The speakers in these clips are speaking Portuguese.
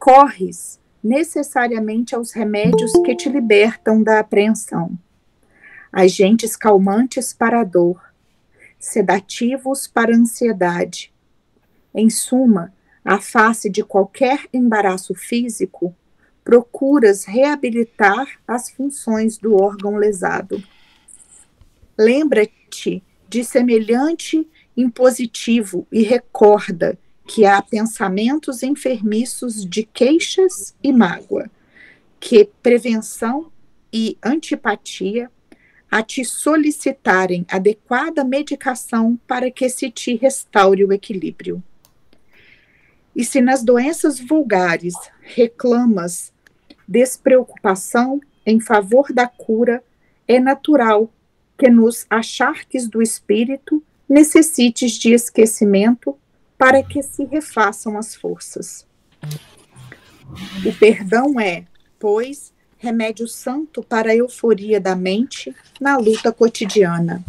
corres necessariamente aos remédios que te libertam da apreensão. Agentes calmantes para a dor, sedativos para a ansiedade. Em suma, à face de qualquer embaraço físico, procuras reabilitar as funções do órgão lesado. Lembra-te de semelhante impositivo e recorda que há pensamentos enfermiços de queixas e mágoa, que prevenção e antipatia a te solicitarem adequada medicação para que se te restaure o equilíbrio. E se nas doenças vulgares reclamas despreocupação em favor da cura, é natural que nos acharques do espírito necessites de esquecimento para que se refaçam as forças. O perdão é, pois, remédio santo para a euforia da mente na luta cotidiana.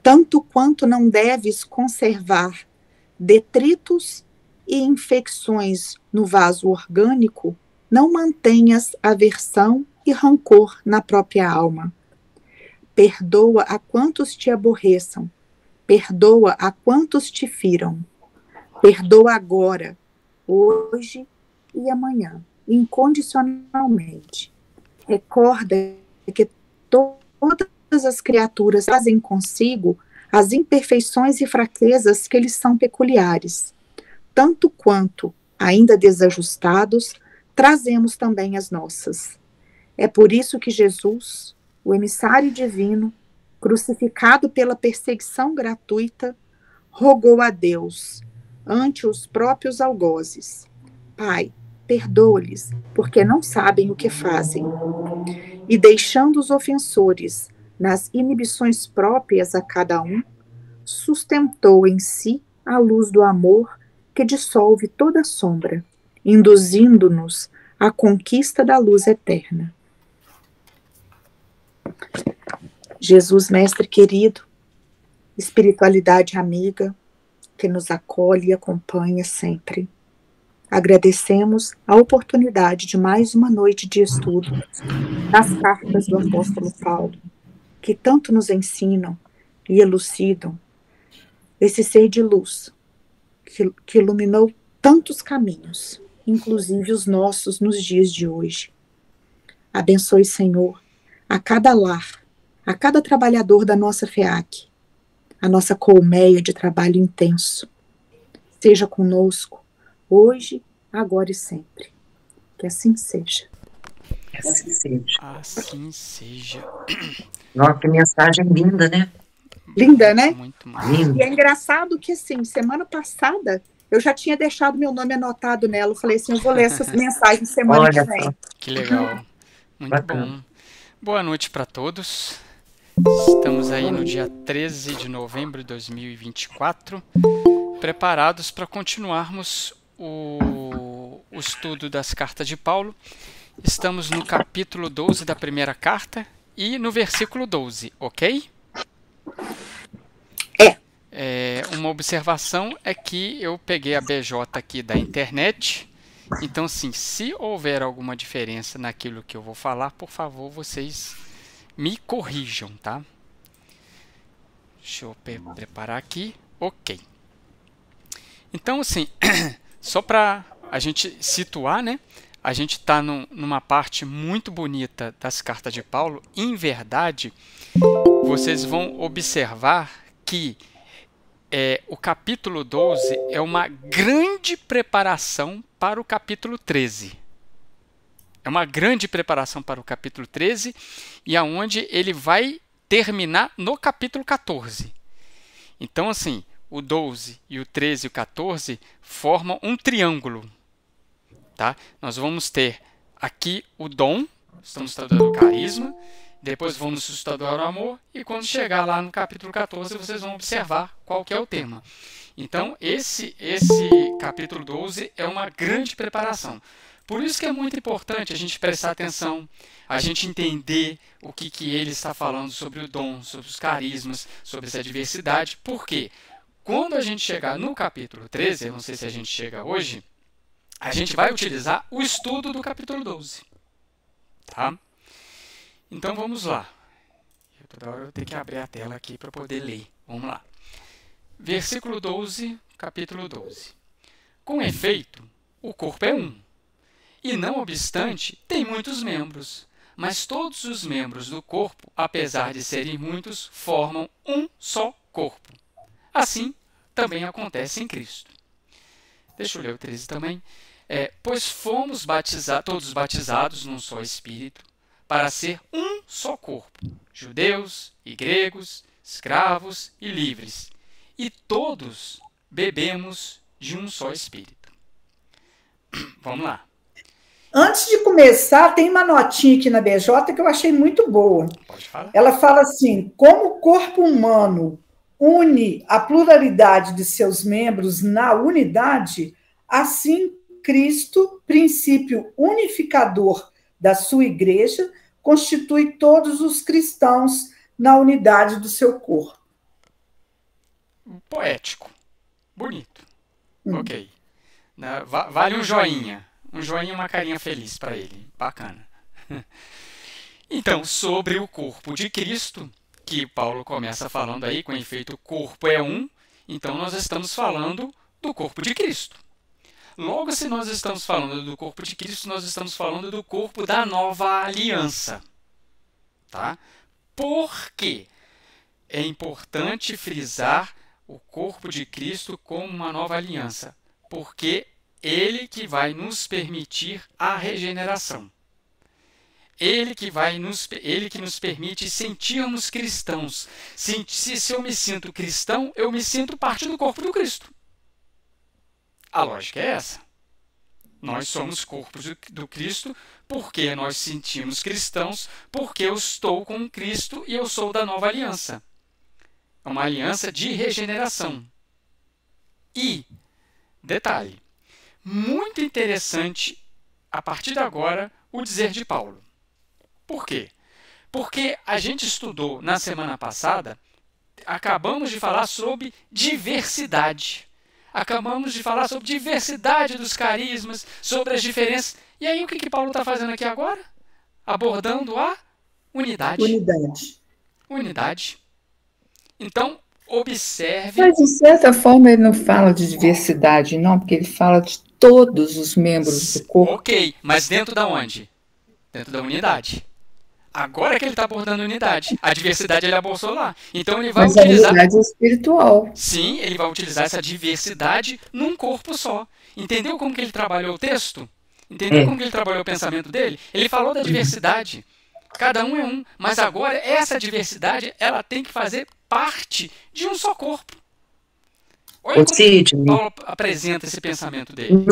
Tanto quanto não deves conservar detritos e infecções no vaso orgânico, não mantenhas aversão e rancor na própria alma. Perdoa a quantos te aborreçam, perdoa a quantos te firam. Perdoa agora, hoje e amanhã, incondicionalmente. Recorda que todas as criaturas trazem consigo as imperfeições e fraquezas que lhes são peculiares. Tanto quanto, ainda desajustados, trazemos também as nossas. É por isso que Jesus, o emissário divino, crucificado pela perseguição gratuita, rogou a Deus, ante os próprios algozes: Pai, perdoa-lhes, porque não sabem o que fazem. E deixando os ofensores nas inibições próprias a cada um, sustentou em si a luz do amor que dissolve toda sombra, induzindo-nos à conquista da luz eterna. Jesus, Mestre querido, espiritualidade amiga, que nos acolhe e acompanha sempre. Agradecemos a oportunidade de mais uma noite de estudo das cartas do apóstolo Paulo, que tanto nos ensinam e elucidam esse ser de luz, que iluminou tantos caminhos, inclusive os nossos nos dias de hoje. Abençoe, Senhor, a cada lar, a cada trabalhador da nossa FEAC, a nossa colmeia de trabalho intenso. Seja conosco, hoje, agora e sempre. Que assim seja. Que assim seja. Assim seja. Nossa, que mensagem linda, né? Linda, né? Muito Linda. E é engraçado que, assim, semana passada, eu já tinha deixado meu nome anotado nela. Eu falei assim, eu vou ler essas mensagens semana Olha que vem. só. Que legal. Muito Bacana. bom. Boa noite para todos. Estamos aí no dia 13 de novembro de 2024, preparados para continuarmos o estudo das cartas de Paulo. Estamos no capítulo 12 da primeira carta e no versículo 12, ok? Uma observação é que eu peguei a BJ aqui da internet. Então, sim, se houver alguma diferença naquilo que eu vou falar, por favor, vocês me corrijam, tá? Deixa eu preparar aqui. Ok. Então, assim, só para a gente situar, né? A gente está numa parte muito bonita das cartas de Paulo. Em verdade, vocês vão observar que o capítulo 12 é uma grande preparação para o capítulo 13. É uma grande preparação para o capítulo 13 e aonde ele vai terminar no capítulo 14. Então, assim, o 12 e o 13 e o 14 formam um triângulo. Tá? Nós vamos ter aqui o dom, estamos estudando o carisma, depois vamos estudar o amor, e quando chegar lá no capítulo 14, vocês vão observar qual que é o tema. Então, esse capítulo 12 é uma grande preparação. Por isso que é muito importante a gente prestar atenção, a gente entender o que ele está falando sobre o dom, sobre os carismas, sobre essa diversidade. Por quê? Quando a gente chegar no capítulo 13, eu não sei se a gente chega hoje, a gente vai utilizar o estudo do capítulo 12. Tá? Então vamos lá. Toda hora eu tenho que abrir a tela aqui para poder ler. Vamos lá. Versículo 12, capítulo 12. Com efeito, o corpo é um, e não obstante, tem muitos membros, mas todos os membros do corpo, apesar de serem muitos, formam um só corpo. Assim, também acontece em Cristo. Deixa eu ler o 13 também. Pois fomos todos batizados num só Espírito, para ser um só corpo, judeus e gregos, escravos e livres, e todos bebemos de um só Espírito. Vamos lá. Antes de começar, tem uma notinha aqui na BJ que eu achei muito boa. Pode falar. Ela fala assim: como o corpo humano une a pluralidade de seus membros na unidade, assim Cristo, princípio unificador da sua igreja, constitui todos os cristãos na unidade do seu corpo. Poético. Bonito. Ok. Vale um joinha. Um joinha e uma carinha feliz para ele. Bacana. Então, sobre o corpo de Cristo, que Paulo começa falando aí, com efeito, o corpo é um, então nós estamos falando do corpo de Cristo. Logo, se nós estamos falando do corpo de Cristo, nós estamos falando do corpo da nova aliança. Tá? Por quê? É importante frisar o corpo de Cristo como uma nova aliança, porque ele que vai nos permitir a regeneração. Ele que nos permite sentirmos cristãos. Se eu me sinto cristão, eu me sinto parte do corpo do Cristo. A lógica é essa. Nós somos corpos do Cristo porque nós sentimos cristãos, porque eu estou com Cristo e eu sou da nova aliança. É uma aliança de regeneração. E, detalhe, muito interessante, a partir de agora, o dizer de Paulo. Por quê? Porque a gente estudou na semana passada, acabamos de falar sobre diversidade. Acabamos de falar sobre diversidade dos carismas, sobre as diferenças. E aí o que Paulo está fazendo aqui agora? Abordando a unidade. Unidade. Então, observe... Mas, de certa forma, ele não fala de diversidade, não, porque ele fala de todos os membros do corpo. Ok, mas dentro da onde? Dentro da unidade. Agora que ele está abordando a unidade. A diversidade ele abordou lá. Então ele vai utilizar... a unidade é espiritual. Sim, ele vai utilizar essa diversidade num corpo só. Entendeu como que ele trabalhou o texto? Entendeu como que ele trabalhou o pensamento dele? Ele falou da diversidade. Cada um é um. Mas agora essa diversidade ela tem que fazer parte de um só corpo. Olha como Paulo apresenta esse pensamento dele.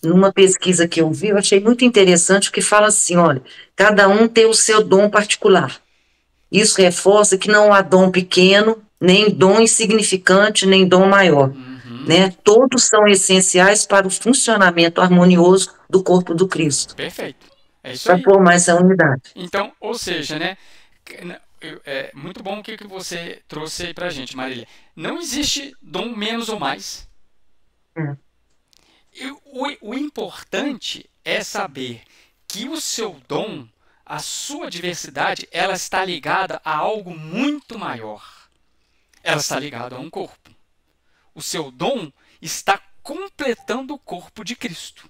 Numa pesquisa que eu vi, eu achei muito interessante, que fala assim, olha, cada um tem o seu dom particular. Isso reforça que não há dom pequeno, nem dom insignificante, nem dom maior. Né? Todos são essenciais para o funcionamento harmonioso do corpo do Cristo. Perfeito. É isso aí. Para formar essa unidade. Então, ou seja, né? É muito bom o que você trouxe aí para a gente, Marília. Não existe dom menos ou mais. O importante é saber que o seu dom, a sua diversidade, ela está ligada a algo muito maior. Ela está ligada a um corpo. O seu dom está completando o corpo de Cristo.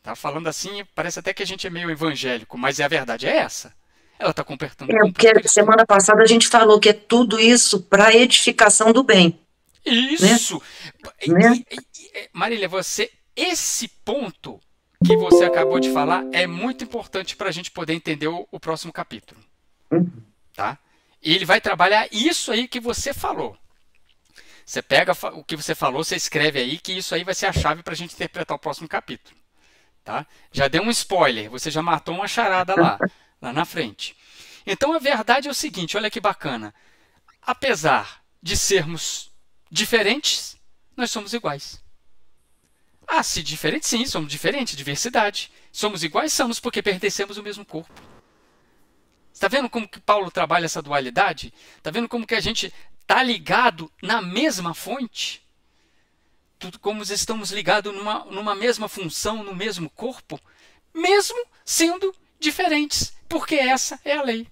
Tá falando assim, parece até que a gente é meio evangélico, mas a verdade é essa. Ela está completando o corpo de Cristo. Semana passada a gente falou que é tudo isso para a edificação do bem. Isso! Né? Marília, esse ponto que você acabou de falar é muito importante para a gente poder entender o próximo capítulo. Tá? E ele vai trabalhar isso aí que você falou. Você pega o que você falou, você escreve aí, que isso aí vai ser a chave para a gente interpretar o próximo capítulo. Tá? Já deu um spoiler, você já matou uma charada lá na frente. Então a verdade é o seguinte, olha que bacana. Apesar de sermos diferentes, nós somos iguais. Ah, se diferentes, sim, somos diferentes, diversidade. Somos iguais, somos porque pertencemos ao mesmo corpo. Está vendo como que Paulo trabalha essa dualidade? Está vendo como que a gente está ligado na mesma fonte? como estamos ligados numa mesma função, no mesmo corpo, mesmo sendo diferentes, porque essa é a lei.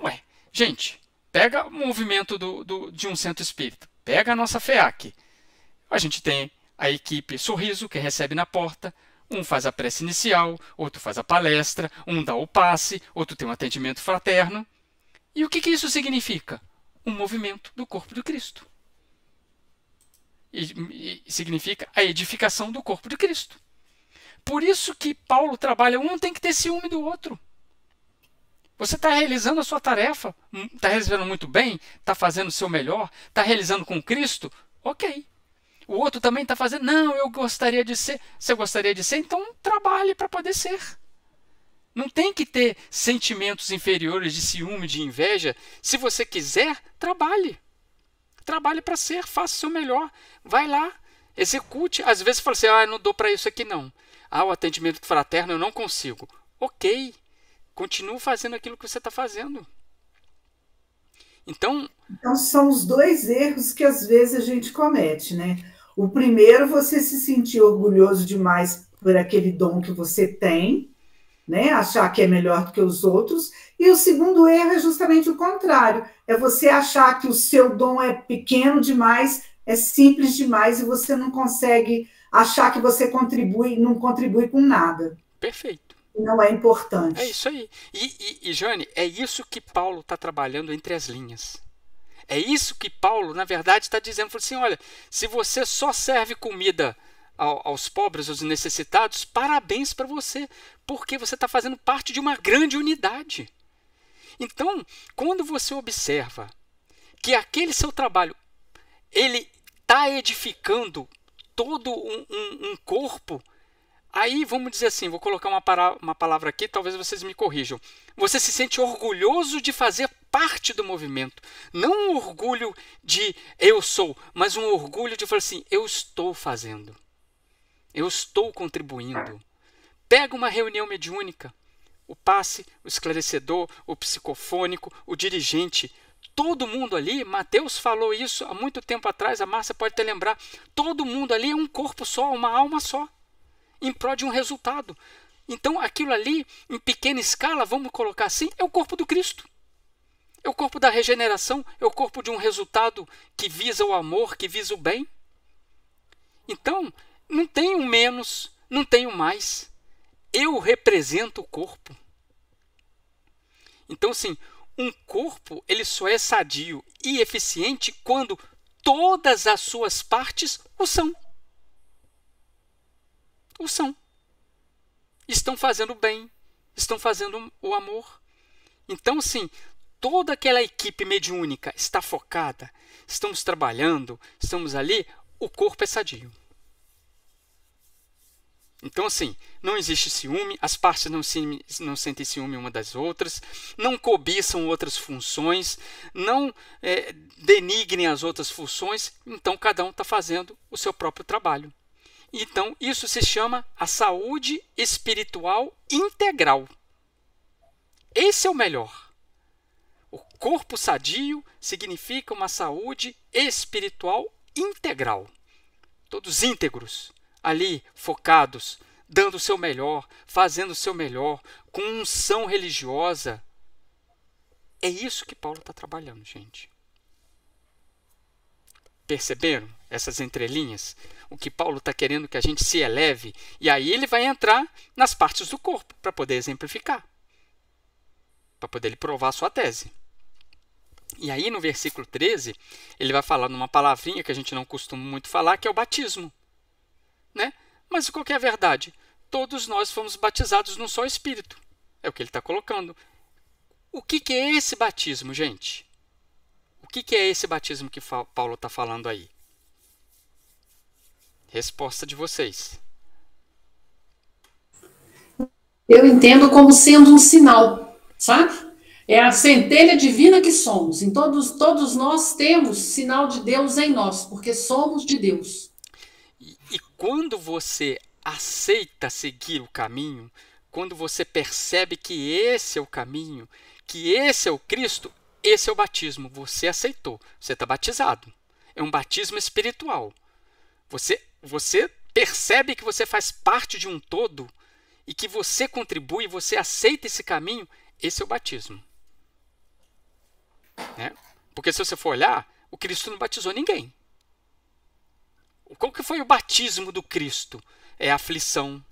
Ué, gente, pega o movimento de um centro espírita, pega a nossa FEAC. A gente tem a equipe Sorriso, que recebe na porta, um faz a prece inicial, outro faz a palestra, um dá o passe, outro tem um atendimento fraterno. E o que isso significa? Um movimento do corpo de Cristo. E significa a edificação do corpo de Cristo. Por isso que Paulo trabalha, um tem que ter ciúme do outro. Você está realizando a sua tarefa, está realizando muito bem, está fazendo o seu melhor, está realizando com Cristo, ok. O outro também está fazendo, não, eu gostaria de ser. Você gostaria de ser? Então trabalhe para poder ser. Não tem que ter sentimentos inferiores de ciúme, de inveja. Se você quiser, trabalhe. Trabalhe para ser, faça o seu melhor. Vai lá, execute. Às vezes você fala assim, eu não dou para isso aqui não. O atendimento fraterno eu não consigo. Ok, continue fazendo aquilo que você está fazendo. Então são os dois erros que às vezes a gente comete, né? O primeiro, você se sentir orgulhoso demais por aquele dom que você tem, né? Achar que é melhor do que os outros. E o segundo erro é justamente o contrário. É você achar que o seu dom é pequeno demais, é simples demais e você não consegue achar que você não contribui com nada. Perfeito. Não é importante. É isso aí. E Jane, é isso que Paulo está trabalhando entre as linhas. É isso que Paulo, na verdade, está dizendo. Assim, olha, se você só serve comida aos pobres, aos necessitados, parabéns para você, porque você está fazendo parte de uma grande unidade. Então, quando você observa que aquele seu trabalho, ele está edificando todo um corpo, aí vamos dizer assim, vou colocar uma palavra aqui, talvez vocês me corrijam. Você se sente orgulhoso de fazer parte do movimento. Não um orgulho de eu sou, mas um orgulho de falar assim, eu estou fazendo. Eu estou contribuindo. Pega uma reunião mediúnica. O passe, o esclarecedor, o psicofônico, o dirigente. Todo mundo ali, Mateus falou isso há muito tempo atrás, a Márcia pode até lembrar. Todo mundo ali é um corpo só, uma alma só, em prol de um resultado. Então aquilo ali, em pequena escala, vamos colocar assim, é o corpo do Cristo. É o corpo da regeneração, é o corpo de um resultado que visa o amor, que visa o bem. Então, não tenho menos, não tenho mais. Eu represento o corpo. Então, assim, um corpo ele só é sadio e eficiente quando todas as suas partes o são. O são. Estão fazendo o bem, estão fazendo o amor. Então, assim, toda aquela equipe mediúnica está focada, estamos trabalhando, estamos ali, o corpo é sadio. Então, assim, não existe ciúme, as partes não sentem ciúme uma das outras, não cobiçam outras funções, não denigrem as outras funções, então cada um está fazendo o seu próprio trabalho. Então, isso se chama a saúde espiritual integral. Esse é o melhor. O corpo sadio significa uma saúde espiritual integral. Todos íntegros, ali focados, dando o seu melhor, fazendo o seu melhor, com unção religiosa. É isso que Paulo está trabalhando, gente. Perceberam essas entrelinhas? O que Paulo está querendo que a gente se eleve, e aí ele vai entrar nas partes do corpo para poder exemplificar, para poder provar a sua tese. E aí no versículo 13, ele vai falar numa palavrinha que a gente não costuma muito falar, que é o batismo. Né? Mas qual que é a verdade? Todos nós fomos batizados num só Espírito. É o que ele está colocando. O que é esse batismo, gente? O que é esse batismo que Paulo está falando aí? Resposta de vocês. Eu entendo como sendo um sinal, sabe? É a centelha divina que somos. Em todos nós temos sinal de Deus em nós, porque somos de Deus. E quando você aceita seguir o caminho, quando você percebe que esse é o caminho, que esse é o Cristo, esse é o batismo. Você aceitou, você está batizado. é um batismo espiritual. Você percebe que você faz parte de um todo e que você contribui, você aceita esse caminho, esse é o batismo. Né? Porque se você for olhar, o Cristo não batizou ninguém. Qual que foi o batismo do Cristo? É a aflição,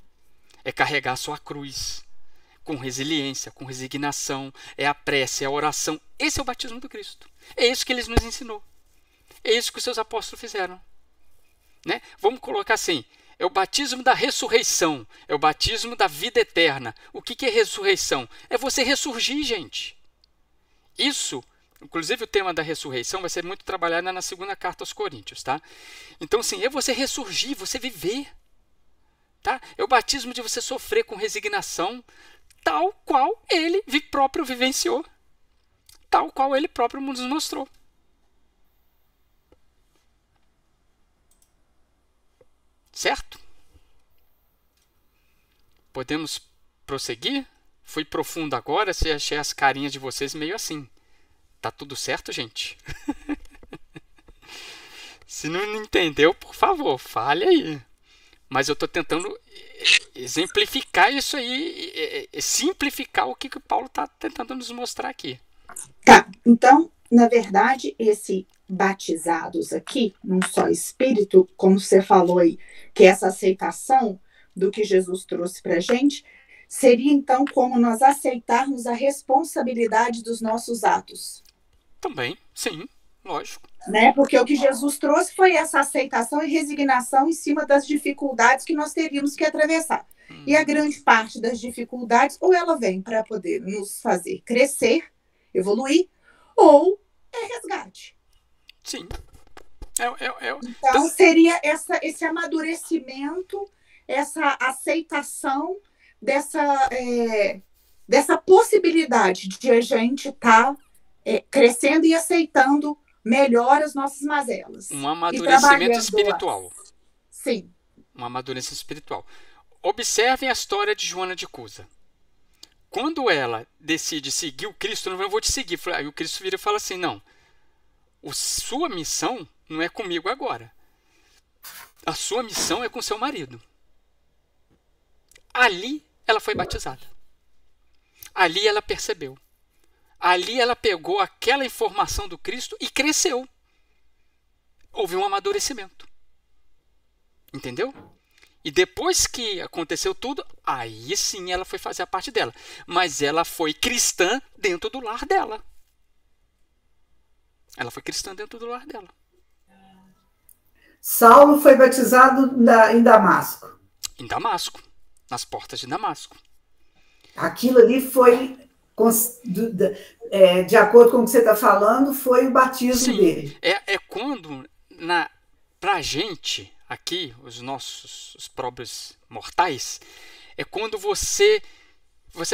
é carregar a sua cruz, com resiliência, com resignação, é a prece, é a oração. Esse é o batismo do Cristo. É isso que ele nos ensinou. É isso que os seus apóstolos fizeram. Né? Vamos colocar assim, é o batismo da ressurreição, é o batismo da vida eterna. O que é ressurreição? É você ressurgir, gente. Isso, inclusive o tema da ressurreição vai ser muito trabalhado na segunda carta aos Coríntios. Tá? Então, sim, é você ressurgir, você viver. Tá? É o batismo de você sofrer com resignação, tal qual ele próprio vivenciou, tal qual ele próprio nos mostrou. Certo? Podemos prosseguir? Fui profundo agora, se achei as carinhas de vocês meio assim. Tá tudo certo, gente? Se não entendeu, por favor, fale aí. Mas eu estou tentando exemplificar isso aí, simplificar o que o Paulo está tentando nos mostrar aqui. Tá, então, na verdade, esse batizados aqui, num só espírito, como você falou aí, que essa aceitação do que Jesus trouxe para a gente, seria então como nós aceitarmos a responsabilidade dos nossos atos. Também, sim, lógico. Né? Porque o que Jesus trouxe foi essa aceitação e resignação em cima das dificuldades que nós teríamos que atravessar. E a grande parte das dificuldades, ou ela vem para poder nos fazer crescer, evoluir, ou é resgate. Sim. Então, seria esse amadurecimento, essa aceitação dessa possibilidade de a gente estar crescendo e aceitando melhor as nossas mazelas. Um amadurecimento espiritual. Sim. Um amadurecimento espiritual. Observem a história de Joana de Cusa. Quando ela decide seguir o Cristo, não vou te seguir. Aí o Cristo vira e fala assim, não, sua missão não é comigo agora. A sua missão é com seu marido. Ali ela foi batizada. Ali ela percebeu. Ali ela pegou aquela informação do Cristo e cresceu. Houve um amadurecimento. Entendeu? E depois que aconteceu tudo, aí sim ela foi fazer a parte dela. Mas ela foi cristã dentro do lar dela. Ela foi cristã dentro do lar dela. Saulo foi batizado em Damasco. Em Damasco. Nas portas de Damasco. Aquilo ali foi, de acordo com o que você está falando, foi o batismo dele. É quando, para a gente, aqui, os próprios mortais, é quando você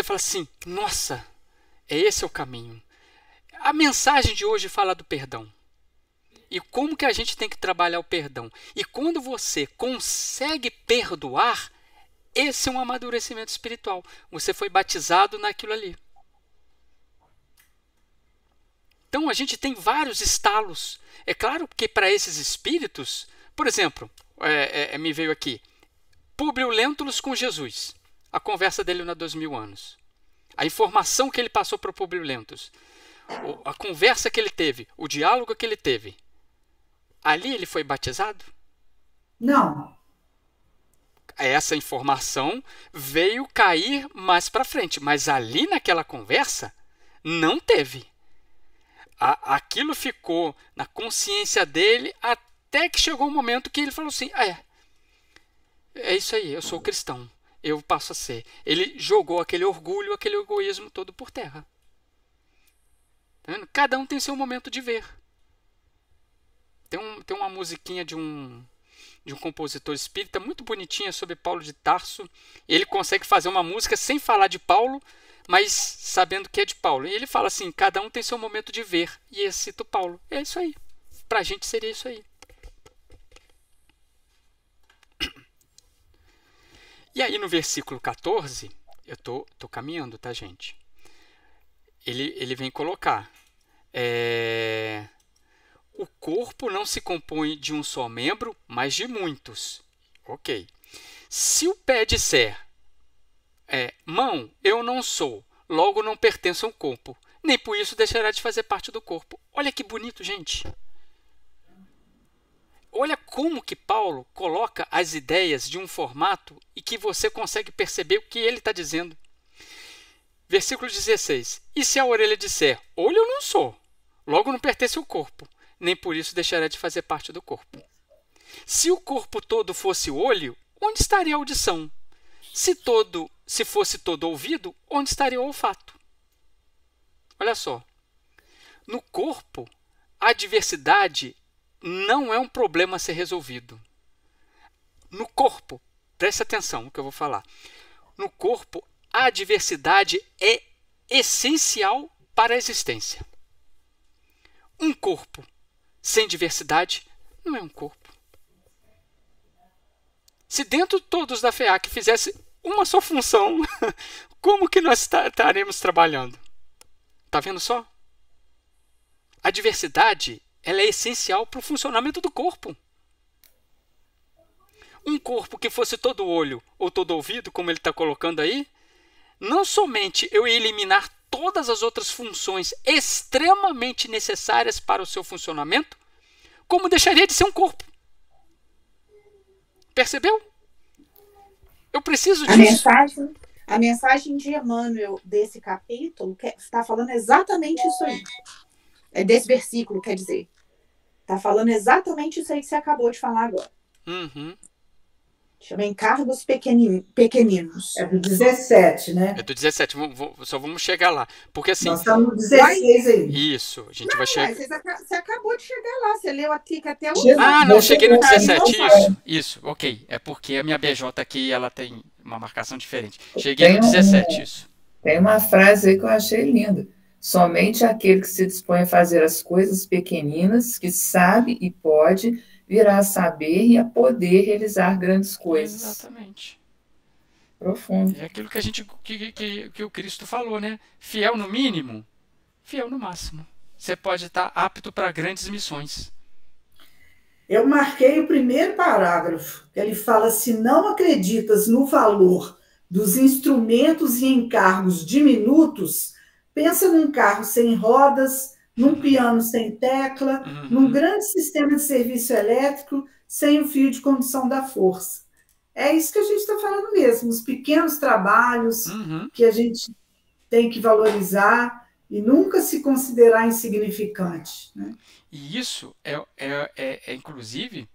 fala assim, nossa, esse é o caminho. A mensagem de hoje fala do perdão. E como que a gente tem que trabalhar o perdão. E quando você consegue perdoar, esse é um amadurecimento espiritual. Você foi batizado naquilo ali. Então a gente tem vários estalos. É claro que para esses espíritos, por exemplo, me veio aqui, Públio Lentulus com Jesus. A conversa dele na 2000 anos. A informação que ele passou para o Públio Lentulus. A conversa que ele teve, o diálogo que ele teve. Ali ele foi batizado? Não. Essa informação veio cair mais para frente, mas ali naquela conversa não teve. Aquilo ficou na consciência dele até que chegou um momento que ele falou assim, é isso aí, eu sou cristão, eu passo a ser. Ele jogou aquele orgulho, aquele egoísmo todo por terra. Tá vendo? Cada um tem seu momento de ver. Tem uma musiquinha de um compositor espírita muito bonitinha sobre Paulo de Tarso. Ele consegue fazer uma música sem falar de Paulo, mas sabendo que é de Paulo. E ele fala assim, cada um tem seu momento de ver. E ele cita o Paulo. É isso aí. Pra gente seria isso aí. E aí no versículo 14, eu tô caminhando, tá, gente? Ele vem colocar o corpo não se compõe de um só membro, mas de muitos. Ok. Se o pé disser, mão, eu não sou, logo não pertenço ao corpo, nem por isso deixará de fazer parte do corpo. Olha que bonito, gente. Olha como que Paulo coloca as ideias de um formato e que você consegue perceber o que ele está dizendo. Versículo 16. E se a orelha disser, olho eu não sou, logo não pertence ao corpo, nem por isso deixará de fazer parte do corpo. Se o corpo todo fosse olho, onde estaria a audição? Se fosse todo ouvido, onde estaria o olfato? Olha só. No corpo, a diversidade não é um problema a ser resolvido. No corpo, preste atenção no que eu vou falar. No corpo, a diversidade é essencial para a existência. Um corpo sem diversidade não é um corpo. Se dentro todos da FEAC fizesse uma só função, como que nós estaremos trabalhando? Está vendo só? A diversidade ela é essencial para o funcionamento do corpo. Um corpo que fosse todo olho ou todo ouvido, como ele está colocando aí, não somente eu ia eliminar todas as outras funções extremamente necessárias para o seu funcionamento, como deixaria de ser um corpo. Percebeu? Eu preciso disso. A mensagem de Emmanuel desse capítulo está falando exatamente isso aí. Desse versículo, quer dizer. Está falando exatamente isso aí que você acabou de falar agora. Uhum. Chama encargos pequeninos. É do 17, né? É do 17. Só vamos chegar lá. Porque assim. Nós estamos no 16 aí. Isso. A gente vai chegar. Você acabou de chegar lá. Você leu aqui até o. Não, cheguei no 17. Isso. Ok. É porque a minha BJ aqui ela tem uma marcação diferente. Cheguei no 17. Isso. Tem uma frase aí que eu achei linda. Somente aquele que se dispõe a fazer as coisas pequeninas, que sabe e pode, virá a saber e a poder realizar grandes coisas. Exatamente. Profundo. É aquilo que a gente que o Cristo falou, né? Fiel no mínimo, fiel no máximo. Você pode estar apto para grandes missões. Eu marquei o primeiro parágrafo. Ele fala: se não acreditas no valor dos instrumentos e encargos diminutos, pensa num carro sem rodas, num piano sem tecla, num grande sistema de serviço elétrico sem o fio de condução da força. É isso que a gente está falando mesmo, os pequenos trabalhos que a gente tem que valorizar e nunca se considerar insignificante, né? E isso inclusive,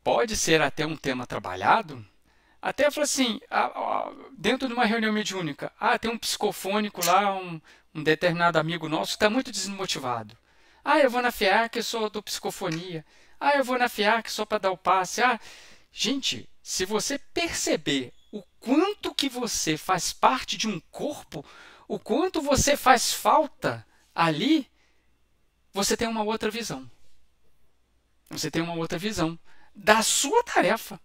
pode ser até um tema trabalhado. Até eu falo assim, dentro de uma reunião mediúnica, tem um psicofônico lá, um determinado amigo nosso que está muito desmotivado. Eu vou na FEAC, eu sou do psicofonia. Eu vou na FEAC só para dar o passe. Gente, se você perceber o quanto que você faz parte de um corpo, o quanto você faz falta ali, você tem uma outra visão. Você tem uma outra visão da sua tarefa.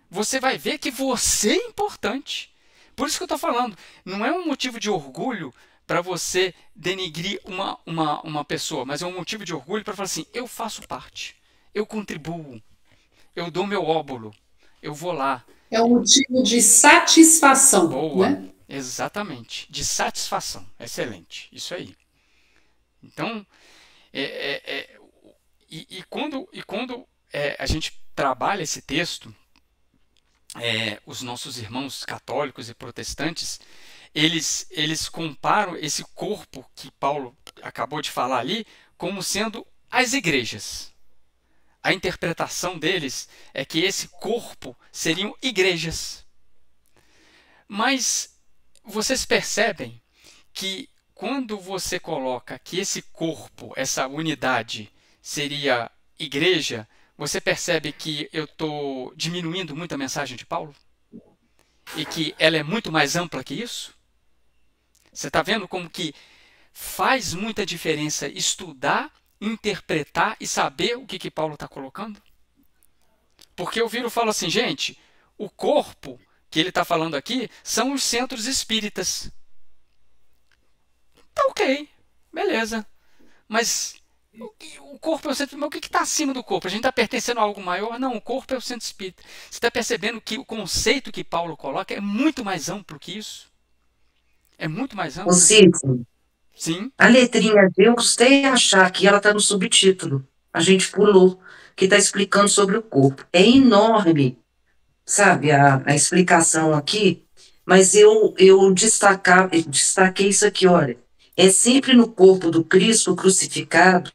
Você vai ver que você é importante. Por isso que eu estou falando, não é um motivo de orgulho para você denigrir uma pessoa, mas é um motivo de orgulho para falar assim, eu faço parte, eu contribuo, eu dou meu óbolo, eu vou lá. É um motivo de satisfação. Boa, né? Exatamente, de satisfação, excelente, isso aí. Então, quando a gente trabalha esse texto, os nossos irmãos católicos e protestantes, eles comparam esse corpo que Paulo acabou de falar ali como sendo as igrejas. A interpretação deles é que esse corpo seriam igrejas. Mas vocês percebem que quando você coloca que esse corpo, essa unidade, seria igreja, você percebe que eu estou diminuindo muito a mensagem de Paulo? E que ela é muito mais ampla que isso? Você está vendo como que faz muita diferença estudar, interpretar e saber o que Paulo está colocando? Porque eu viro e falo assim, gente, o corpo que ele está falando aqui são os centros espíritas. Tá ok, beleza. Mas O corpo é o centro, mas o que está acima do corpo? A gente está pertencendo a algo maior? Não, o corpo é o centro espírita. Você está percebendo que o conceito que Paulo coloca é muito mais amplo que isso? É muito mais amplo? Ô, Cícero, Sim. a letrinha D, eu custei a achar que ela está no subtítulo. A gente pulou, que está explicando sobre o corpo. É enorme, sabe, a explicação aqui, mas eu destaquei isso aqui, olha. É sempre no corpo do Cristo crucificado,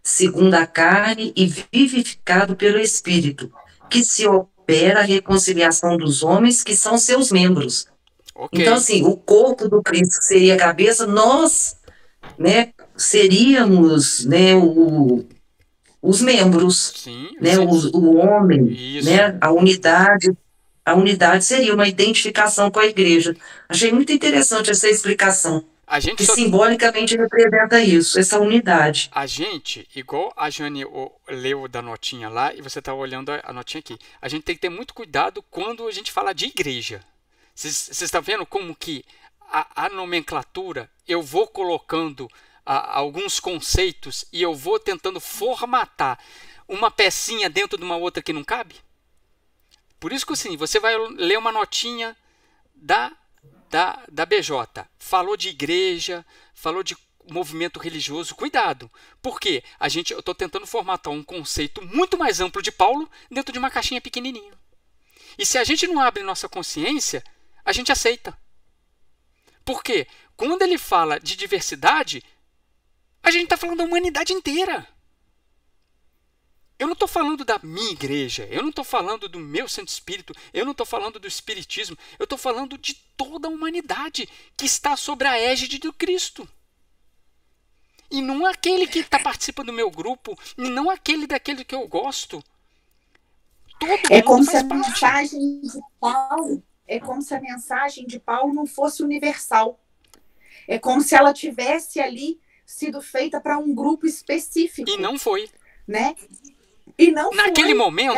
segundo a carne e vivificado pelo Espírito, que se opera a reconciliação dos homens, que são seus membros. Ok. Então, assim, o corpo do Cristo seria a cabeça, nós, né, seríamos, né, os membros, Sim. né, o homem, Isso. né, a unidade seria uma identificação com a igreja. Achei muito interessante essa explicação, A gente que só... simbolicamente representa isso, essa unidade. A gente, igual a Jane leu da notinha lá, e você está olhando a notinha aqui, a gente tem que ter muito cuidado quando a gente fala de igreja. Vocês estão vendo como que a nomenclatura, eu vou colocando alguns conceitos e eu vou tentando formatar uma pecinha dentro de uma outra que não cabe? Por isso que assim, você vai ler uma notinha da BJ, falou de igreja, falou de movimento religioso, cuidado, porque eu estou tentando formatar um conceito muito mais amplo de Paulo dentro de uma caixinha pequenininha. E se a gente não abre nossa consciência, a gente aceita. Por quê? Quando ele fala de diversidade, a gente está falando da humanidade inteira. Eu não estou falando da minha igreja, eu não estou falando do meu centro espírito, eu não estou falando do espiritismo, eu estou falando de toda a humanidade que está sobre a égide do Cristo. E não aquele que está participando do meu grupo, e não aquele daquele que eu gosto. É como se a mensagem de Paulo, não fosse universal. É como se ela tivesse ali sido feita para um grupo específico. E não foi. Né? E não naquele foi. momento,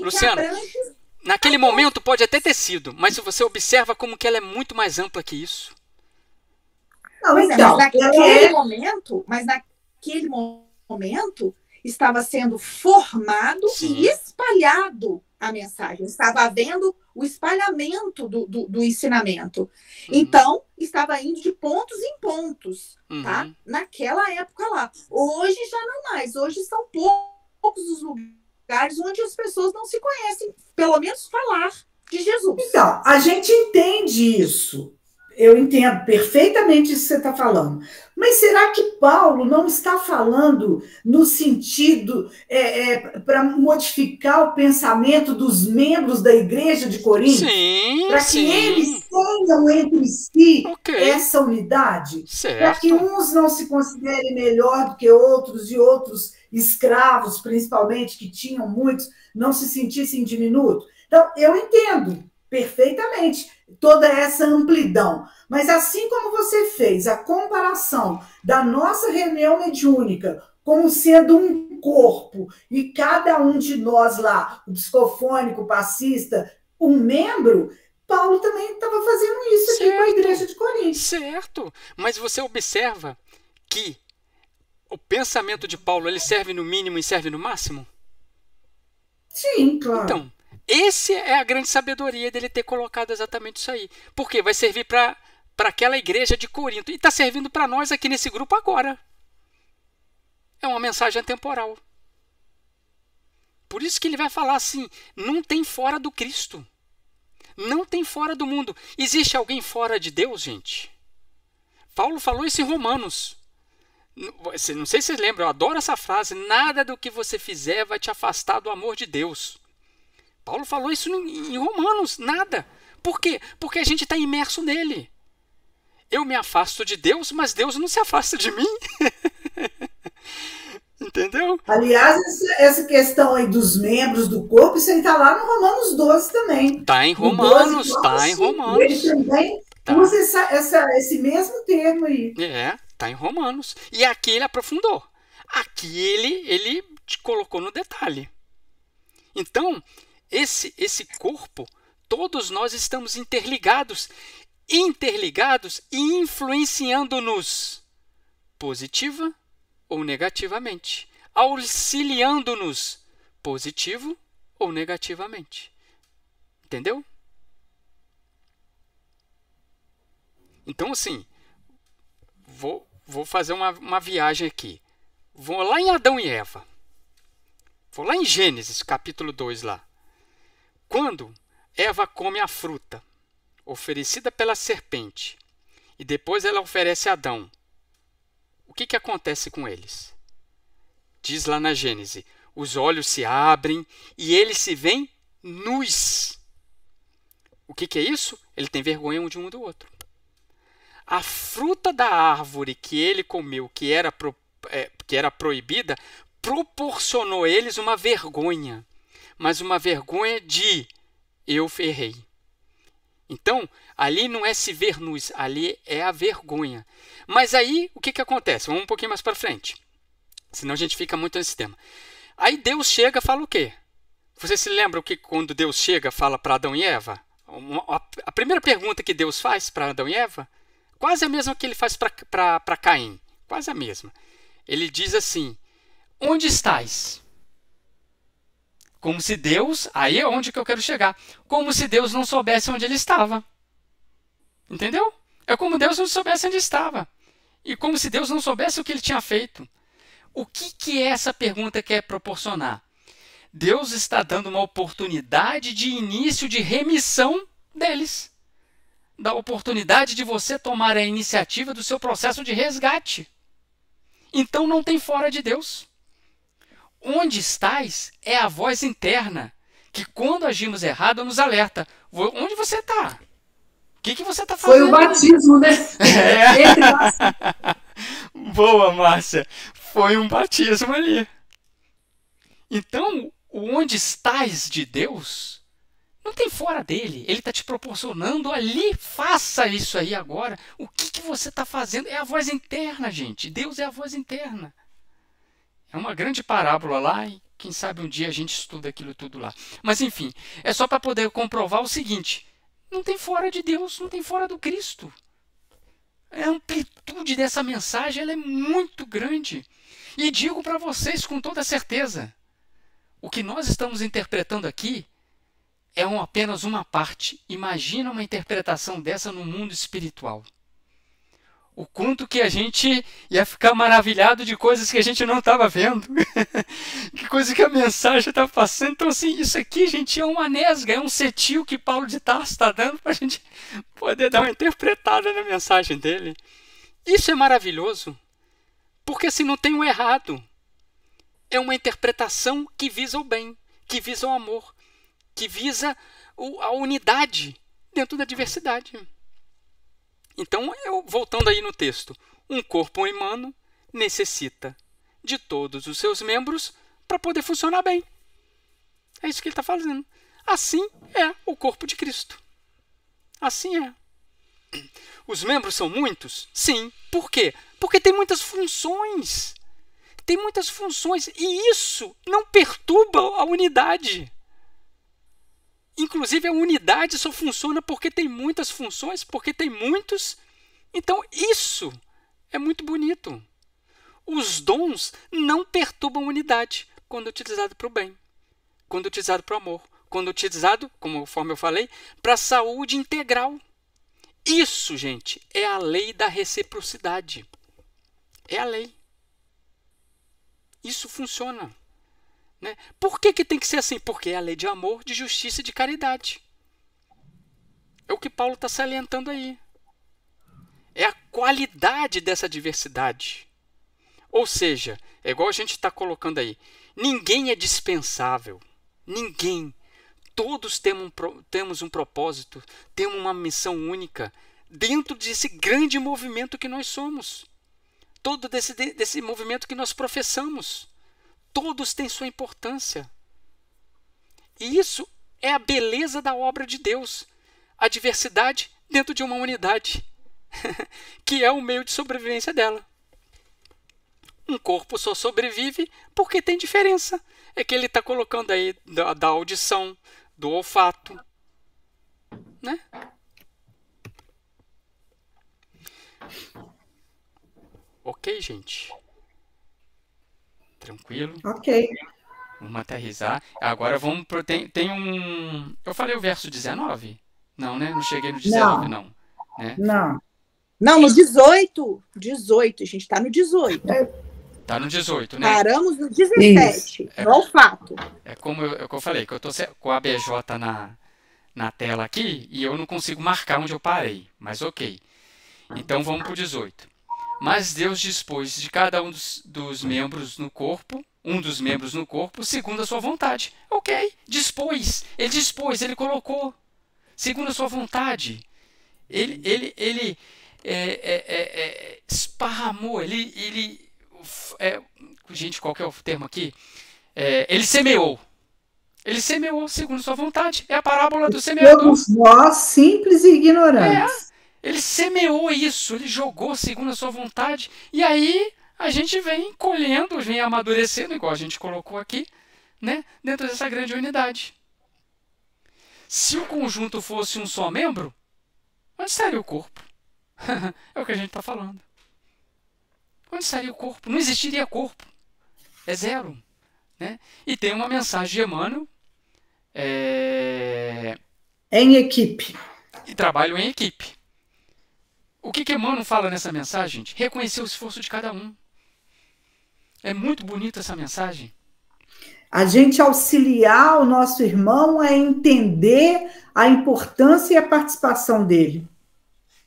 Luciano, naquele momento pode até ter sido, mas se você observa como que ela é muito mais ampla que isso. Não, então, mas naquele momento estava sendo formado e espalhado a mensagem. Estava havendo o espalhamento do ensinamento. Então, estava indo de pontos em pontos, tá? Naquela época lá. Hoje já não mais. Hoje são poucos os lugares onde as pessoas não se conhecem, pelo menos falar de Jesus. Então, a gente entende isso. Eu entendo perfeitamente isso que você está falando. Mas será que Paulo não está falando no sentido para modificar o pensamento dos membros da igreja de Corinto? Sim, para que eles tenham entre si essa unidade? Para que uns não se considerem melhor do que outros e outros escravos, principalmente, que tinham muitos, não se sentissem diminutos? Então, eu entendo perfeitamente toda essa amplidão. Mas assim como você fez a comparação da nossa reunião mediúnica como sendo um corpo, e cada um de nós lá, o psicofônico, o passista, um membro, Paulo também estava fazendo isso aqui com a igreja de Corinto. Certo, mas você observa que o pensamento de Paulo, ele serve no mínimo e serve no máximo? Sim, claro. Então, essa é a grande sabedoria dele ter colocado exatamente isso aí. Porque vai servir para aquela igreja de Corinto. E está servindo para nós aqui nesse grupo agora. É uma mensagem atemporal. Por isso que ele vai falar assim, não tem fora do Cristo. Não tem fora do mundo. Existe alguém fora de Deus, gente? Paulo falou isso em Romanos. Não sei se vocês lembram, eu adoro essa frase. Nada do que você fizer vai te afastar do amor de Deus. Paulo falou isso em Romanos, nada. Por quê? Porque a gente está imerso nele. Eu me afasto de Deus, mas Deus não se afasta de mim. Entendeu? Aliás, essa questão aí dos membros do corpo, isso aí está lá no Romanos 12 também. Está em Romanos, está em Romanos. Ele também usa esse mesmo termo aí. Está em Romanos. E aqui ele aprofundou. Aqui ele te colocou no detalhe. Então, esse corpo, todos nós estamos interligados e influenciando-nos positiva ou negativamente, auxiliando-nos positivo ou negativamente. Entendeu? Então, assim, vou fazer uma viagem aqui. Vou lá em Adão e Eva. Vou lá em Gênesis, capítulo 2, lá. Quando Eva come a fruta oferecida pela serpente e depois ela oferece a Adão, o que acontece com eles? Diz lá na Gênesis, os olhos se abrem e eles se veem nus. O que é isso? Ele tem vergonha um de um do outro. A fruta da árvore que ele comeu, que era proibida, proporcionou a eles uma vergonha. Mas uma vergonha de eu errei. Então, ali não é se ver nus, ali é a vergonha. Mas aí, o que acontece? Vamos um pouquinho mais para frente. Senão a gente fica muito nesse tema. Aí Deus chega e fala o quê? Você se lembra o que quando Deus chega fala para Adão e Eva? A primeira pergunta que Deus faz para Adão e Eva, quase a mesma que ele faz para Caim. Quase a mesma. Ele diz assim, onde estás? Como se Deus, aí é onde que eu quero chegar, como se Deus não soubesse onde ele estava. Entendeu? É como Deus não soubesse onde estava. E como se Deus não soubesse o que ele tinha feito. O que é essa pergunta quer proporcionar? Deus está dando uma oportunidade de início de remissão deles. Da oportunidade de você tomar a iniciativa do seu processo de resgate. Então não tem fora de Deus. Onde estás é a voz interna, que quando agimos errado nos alerta. Onde você está? O que você está fazendo? Foi o batismo, né? Boa, Márcia. Foi um batismo ali. Então, o onde estás de Deus não tem fora dele. Ele está te proporcionando ali. Faça isso aí agora. O que você está fazendo? É a voz interna, gente. Deus é a voz interna. É uma grande parábola lá e quem sabe um dia a gente estuda aquilo tudo lá. Mas enfim, é só para poder comprovar o seguinte. Não tem fora de Deus, não tem fora do Cristo. A amplitude dessa mensagem ela é muito grande. E digo para vocês com toda certeza, o que nós estamos interpretando aqui é apenas uma parte. Imagina uma interpretação dessa no mundo espiritual. O quanto que a gente ia ficar maravilhado de coisas que a gente não estava vendo. Que coisa que a mensagem está passando. Então, assim, isso aqui, gente, é uma nesga, é um cetil que Paulo de Tarso está dando para a gente poder dar uma interpretada na mensagem dele. Isso é maravilhoso, porque assim não tem um errado. É uma interpretação que visa o bem, que visa o amor, que visa a unidade dentro da diversidade. Então, voltando aí no texto, um corpo humano necessita de todos os seus membros para poder funcionar bem. É isso que ele está fazendo. Assim é o corpo de Cristo. Assim é. Os membros são muitos? Sim. Por quê? Porque tem muitas funções. Tem muitas funções e isso não perturba a unidade. Inclusive, a unidade só funciona porque tem muitas funções, porque tem muitos. Então, isso é muito bonito. Os dons não perturbam a unidade quando utilizado para o bem, quando utilizado para o amor, quando utilizado, conforme eu falei, para a saúde integral. Isso, gente, é a lei da reciprocidade. É a lei. Isso funciona. Né? Por que tem que ser assim? Porque é a lei de amor, de justiça e de caridade. É o que Paulo está salientando aí. É a qualidade dessa diversidade. Ou seja, é igual a gente está colocando aí. Ninguém é dispensável. Ninguém. Todos temos um propósito, temos uma missão única dentro desse grande movimento que nós somos. Todo desse movimento que nós professamos. Todos têm sua importância. E isso é a beleza da obra de Deus. A diversidade dentro de uma unidade. Que é o meio de sobrevivência dela. Um corpo só sobrevive porque tem diferença. É que ele está colocando aí da audição, do olfato. Né? Ok, gente? Tranquilo? Ok. Vamos aterrissar. Agora vamos pro. Tem um. Eu falei o verso 19? Não, né? Não cheguei no 19, não. Né? Não. Não, no 18. 18, a gente está no 18. Tá no 18, né? Paramos no 17. É. No fato. É como eu falei, que eu tô com a BJ na tela aqui e eu não consigo marcar onde eu parei. Mas ok. Então vamos pro 18. Mas Deus dispôs de cada um dos membros no corpo, um dos membros no corpo, segundo a sua vontade. Ok, dispôs. Ele dispôs, ele colocou. Segundo a sua vontade. Ele esparramou, gente, qual que é o termo aqui? Ele semeou. Ele semeou segundo a sua vontade. É a parábola do semeador. Todos nós, simples e ignorantes. Ele semeou isso, ele jogou segundo a sua vontade. E aí a gente vem colhendo, vem amadurecendo, igual a gente colocou aqui, né, dentro dessa grande unidade. Se o conjunto fosse um só membro, onde estaria o corpo? É o que a gente está falando. Onde estaria o corpo? Não existiria corpo. É zero. Né? E tem uma mensagem de Emmanuel. Em equipe. E trabalho em equipe. O que Emmanuel fala nessa mensagem, gente? Reconhecer o esforço de cada um. É muito bonita essa mensagem. A gente auxiliar o nosso irmão a entender a importância e a participação dele.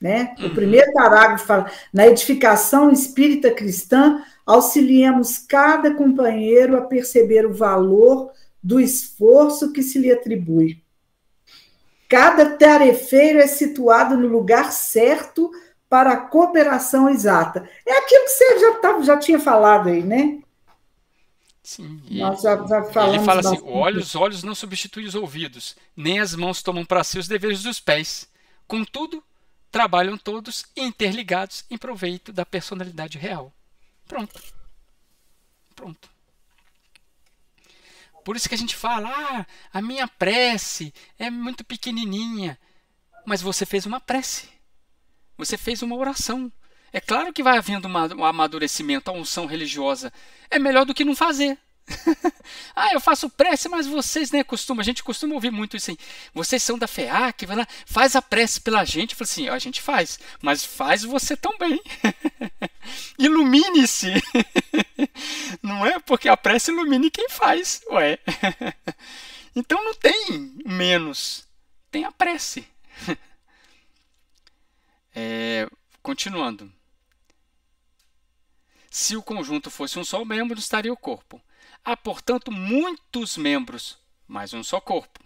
Né? O primeiro parágrafo fala, na edificação espírita cristã, auxiliemos cada companheiro a perceber o valor do esforço que se lhe atribui. Cada tarefeiro é situado no lugar certo para a cooperação exata. É aquilo que você já tinha falado aí, né? Sim. Nós já falamos. Ele fala assim, os olhos não substituem os ouvidos, nem as mãos tomam para si os deveres dos pés. Contudo, trabalham todos interligados em proveito da personalidade real. Pronto. Pronto. Por isso que a gente fala, a minha prece é muito pequenininha. Mas você fez uma prece. Você fez uma oração. É claro que vai havendo um amadurecimento, a unção religiosa. É melhor do que não fazer. Eu faço prece, mas vocês, né, a gente costuma ouvir muito isso aí. Vocês são da FEAC, vai lá, faz a prece pela gente. Eu falo assim, a gente faz, mas faz você também. Ilumine-se. Não é porque a prece ilumine quem faz, ué. Então não tem menos, tem a prece. Continuando. Se o conjunto fosse um só membro, estaria o corpo. Há, portanto, muitos membros, mas um só corpo.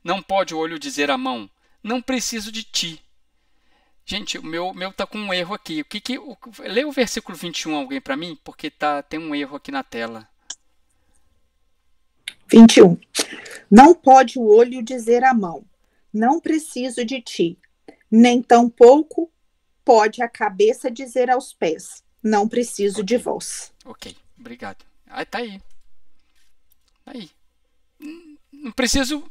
Não pode o olho dizer à mão, não preciso de ti. Gente, o meu tá com um erro aqui. Lê o versículo 21 alguém para mim, porque tem um erro aqui na tela. 21. Não pode o olho dizer à mão, não preciso de ti, nem tampouco pode a cabeça dizer aos pés, não preciso de vós. Ok, obrigado. Tá aí. Aí. Não preciso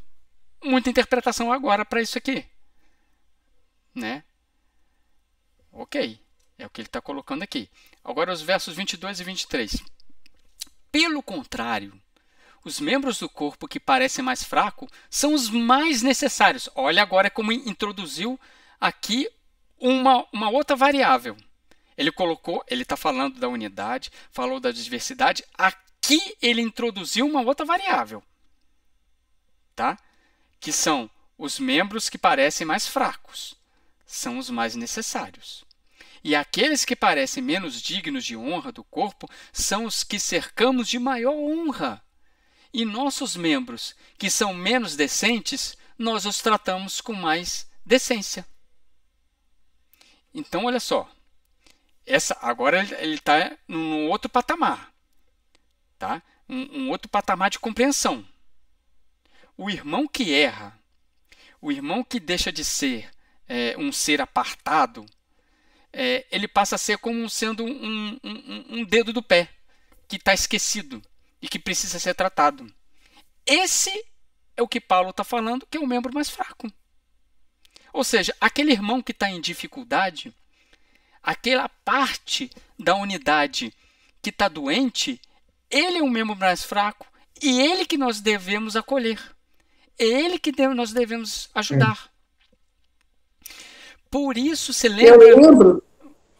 muita interpretação agora para isso aqui. Né? Ok. É o que ele está colocando aqui. Agora os versos 22 e 23. Pelo contrário, os membros do corpo que parecem mais fracos são os mais necessários. Olha agora como introduziu aqui uma outra variável. Ele está falando da unidade, falou da diversidade. Aqui ele introduziu uma outra variável, tá? Que são os membros que parecem mais fracos, são os mais necessários. E aqueles que parecem menos dignos de honra do corpo são os que cercamos de maior honra. E nossos membros, que são menos decentes, nós os tratamos com mais decência. Então, olha só. Agora ele está num outro patamar. Tá? Um outro patamar de compreensão. O irmão que erra, o irmão que deixa de ser um ser apartado, ele passa a ser como sendo um dedo do pé, que está esquecido e que precisa ser tratado. Esse é o que Paulo está falando, que é o membro mais fraco. Ou seja, aquele irmão que está em dificuldade, aquela parte da unidade que está doente, Ele é um membro mais fraco e ele que nós devemos acolher. É ele que nós devemos ajudar. Por isso, você lembra... Eu lembro.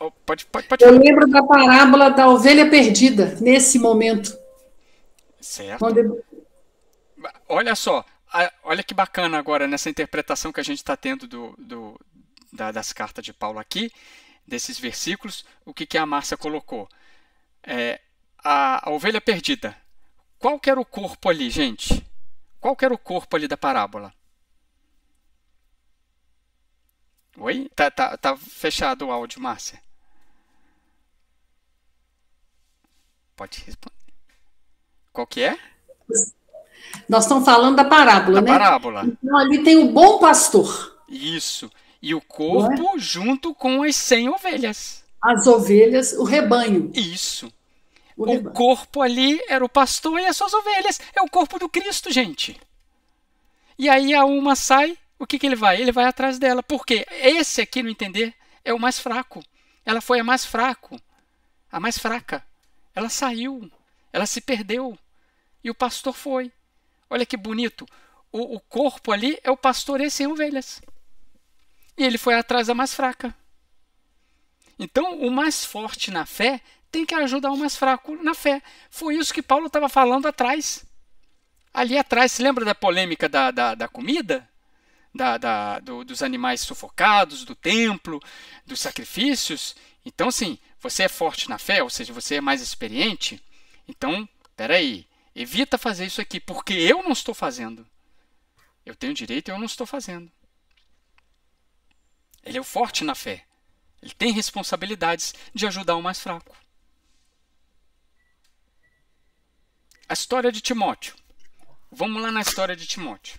Oh, pode Eu lembro da parábola da ovelha perdida, nesse momento. Certo. Quando... Olha só, olha que bacana agora nessa interpretação que a gente está tendo das cartas de Paulo aqui, desses versículos, o que a Márcia colocou. A ovelha perdida. Qual que era o corpo ali, gente? Qual que era o corpo ali da parábola? Oi? Tá fechado o áudio, Márcia. Pode responder. Qual que é? Nós estamos falando da parábola, né? Parábola. Então, ali tem o bom pastor. Isso. E o corpo junto com as 100 ovelhas. As ovelhas, o rebanho. Isso. O corpo ali era o pastor e as suas ovelhas. É o corpo do Cristo, gente. E aí a uma sai, o que ele vai? Ele vai atrás dela. Por quê? Esse aqui, no entender, é o mais fraco. Ela foi a mais fraca. Ela saiu. Ela se perdeu. E o pastor foi. Olha que bonito. O corpo ali é o pastor e 100 ovelhas. E ele foi atrás da mais fraca. Então, o mais forte na fé tem que ajudar o mais fraco na fé. Foi isso que Paulo estava falando atrás. Ali atrás, se lembra da polêmica da comida? Dos animais sufocados, do templo, dos sacrifícios? Então, sim, você é forte na fé, ou seja, você é mais experiente. Então, peraí, evita fazer isso aqui, porque eu não estou fazendo. Eu tenho direito e eu não estou fazendo. Ele é o forte na fé. Ele tem responsabilidades de ajudar o mais fraco. A história de Timóteo. Vamos lá na história de Timóteo.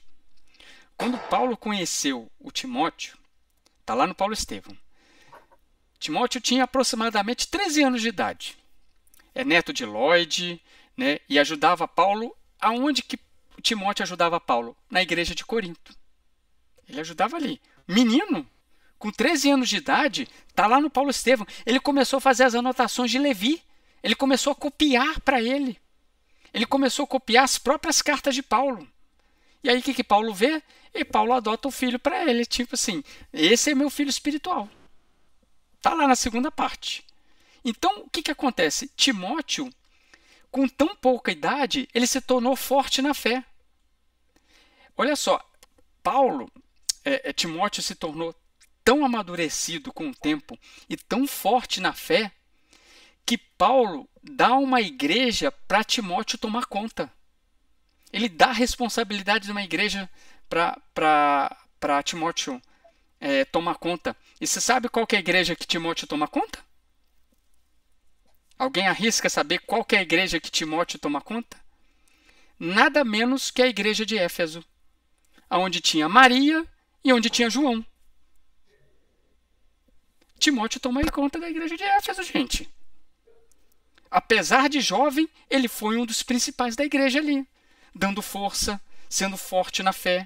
Quando Paulo conheceu o Timóteo, está lá no Paulo Estevão. Timóteo tinha aproximadamente 13 anos de idade. É neto de Lloyd, né, e ajudava Paulo. Aonde que Timóteo ajudava Paulo? Na igreja de Corinto. Ele ajudava ali. Menino, com 13 anos de idade, está lá no Paulo Estevão. Ele começou a fazer as anotações de Levi. Ele começou a copiar para ele. Ele começou a copiar as próprias cartas de Paulo. E aí o que Paulo vê? E Paulo adota o filho para ele. Tipo assim, esse é meu filho espiritual. Está lá na segunda parte. Então, o que acontece? Timóteo, com tão pouca idade, ele se tornou forte na fé. Olha só, Timóteo se tornou tão amadurecido com o tempo e tão forte na fé que Paulo dá uma igreja para Timóteo tomar conta. Ele dá a responsabilidade de uma igreja para Timóteo tomar conta. E você sabe qual que é a igreja que Timóteo toma conta? Alguém arrisca saber qual que é a igreja que Timóteo toma conta? Nada menos que a igreja de Éfeso, onde tinha Maria e onde tinha João. Timóteo toma conta da igreja de Éfeso, gente. Apesar de jovem, ele foi um dos principais da igreja ali, dando força, sendo forte na fé.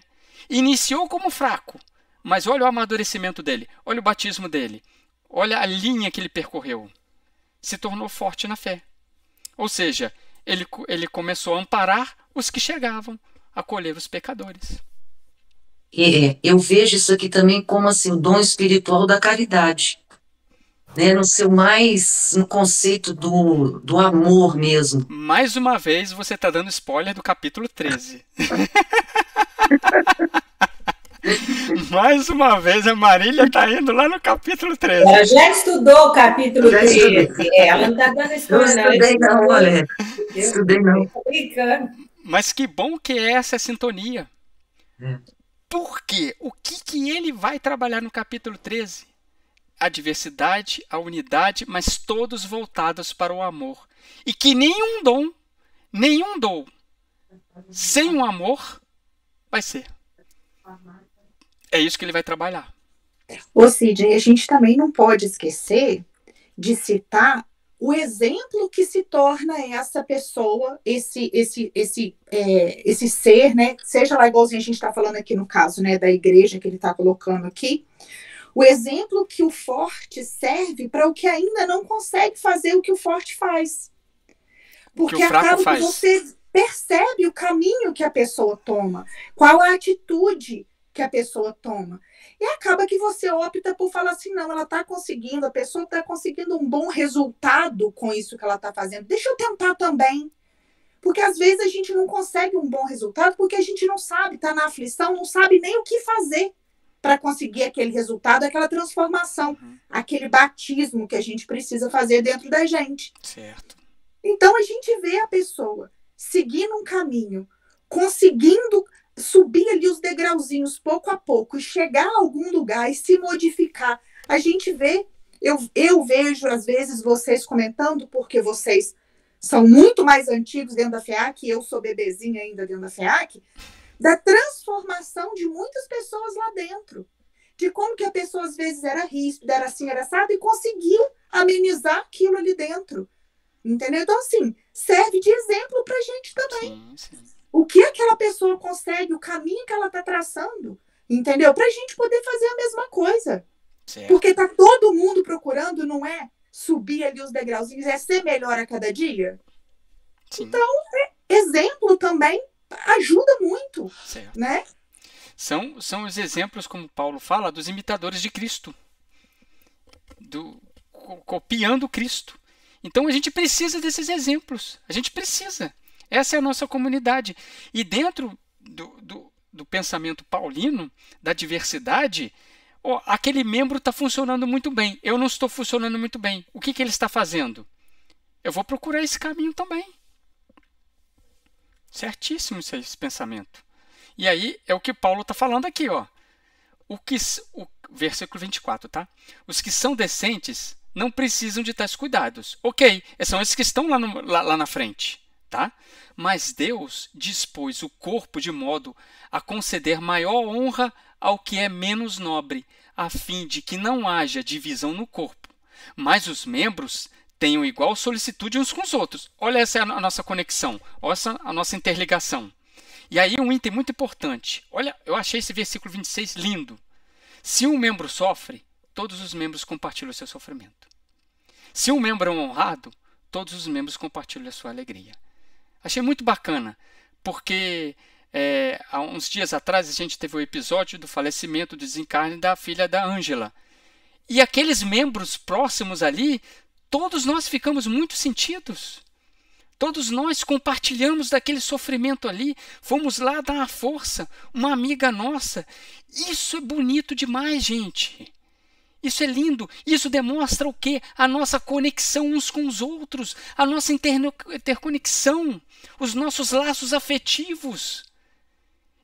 Iniciou como fraco, mas olha o amadurecimento dele, olha o batismo dele, olha a linha que ele percorreu. Se tornou forte na fé. Ou seja, ele começou a amparar os que chegavam, a acolher os pecadores. Eu vejo isso aqui também como assim, o dom espiritual da caridade. Né, no conceito do amor mesmo. Mais uma vez você está dando spoiler do capítulo 13. Mais uma vez a Marília está indo lá no capítulo 13. Ela já estudou o capítulo 13. Ela não está dando spoiler. Não estudei não, olha. Estudei não. Mas que bom que é essa sintonia. Por quê? O que ele vai trabalhar no capítulo 13? A diversidade, a unidade, mas todos voltados para o amor. E que nenhum dom, sem o amor, vai ser. É isso que ele vai trabalhar. Ô Sidney, a gente também não pode esquecer de citar o exemplo que se torna essa pessoa, esse ser, né? Seja lá igualzinho a gente está falando aqui no caso, né, da igreja que ele está colocando aqui. O exemplo que o forte serve para o que ainda não consegue fazer o que o forte faz. Porque que o fraco acaba que faz. você percebe o caminho que a pessoa toma, qual a atitude que a pessoa toma. E acaba que você opta por falar assim, não, ela está conseguindo, a pessoa está conseguindo um bom resultado com isso que ela está fazendo. Deixa eu tentar também. Porque às vezes a gente não consegue um bom resultado porque a gente não sabe, está na aflição, não sabe nem o que fazer para conseguir aquele resultado, aquela transformação, aquele batismo que a gente precisa fazer dentro da gente. Certo. Então a gente vê a pessoa seguindo um caminho, conseguindo subir ali os degrauzinhos pouco a pouco e chegar a algum lugar e se modificar. A gente vê, eu vejo às vezes vocês comentando, porque vocês são muito mais antigos dentro da FEAC, e eu sou bebezinha ainda dentro da FEAC, da transformação de muitas pessoas lá dentro. De como que a pessoa às vezes era ríspida, era assim, era assado, e conseguiu amenizar aquilo ali dentro. Entendeu? Então, assim, serve de exemplo para a gente também. Sim. O que aquela pessoa consegue, o caminho que ela está traçando, entendeu? Para a gente poder fazer a mesma coisa. Certo. Porque está todo mundo procurando, não é subir ali os degrauzinhos, é ser melhor a cada dia. Sim. Então, exemplo também ajuda muito, Certo. né? São os exemplos, como Paulo fala, dos imitadores de Cristo, copiando Cristo. Então a gente precisa desses exemplos, a gente precisa. Essa é a nossa comunidade. E dentro do pensamento paulino, da diversidade, aquele membro está funcionando muito bem, eu não estou funcionando muito bem. O que ele está fazendo? Eu vou procurar esse caminho também. Certíssimo esse pensamento. E aí é o que Paulo está falando aqui, ó. O versículo 24, tá? Os que são decentes não precisam de tais cuidados. Ok, são esses que estão lá na frente, tá? Mas Deus dispôs o corpo de modo a conceder maior honra ao que é menos nobre, a fim de que não haja divisão no corpo, mas os membros tenham igual solicitude uns com os outros. Olha, essa é a nossa conexão, olha essa a nossa interligação. E aí um item muito importante. Olha, eu achei esse versículo 26 lindo. Se um membro sofre, todos os membros compartilham o seu sofrimento. Se um membro é honrado, todos os membros compartilham a sua alegria. Achei muito bacana, porque há uns dias atrás a gente teve o episódio do falecimento, do desencarne da filha da Ângela. E aqueles membros próximos ali, todos nós ficamos muito sentidos. Todos nós compartilhamos daquele sofrimento ali, fomos lá dar uma força, uma amiga nossa. Isso é bonito demais, gente. Isso é lindo. Isso demonstra o quê? A nossa conexão uns com os outros, a nossa interconexão, os nossos laços afetivos.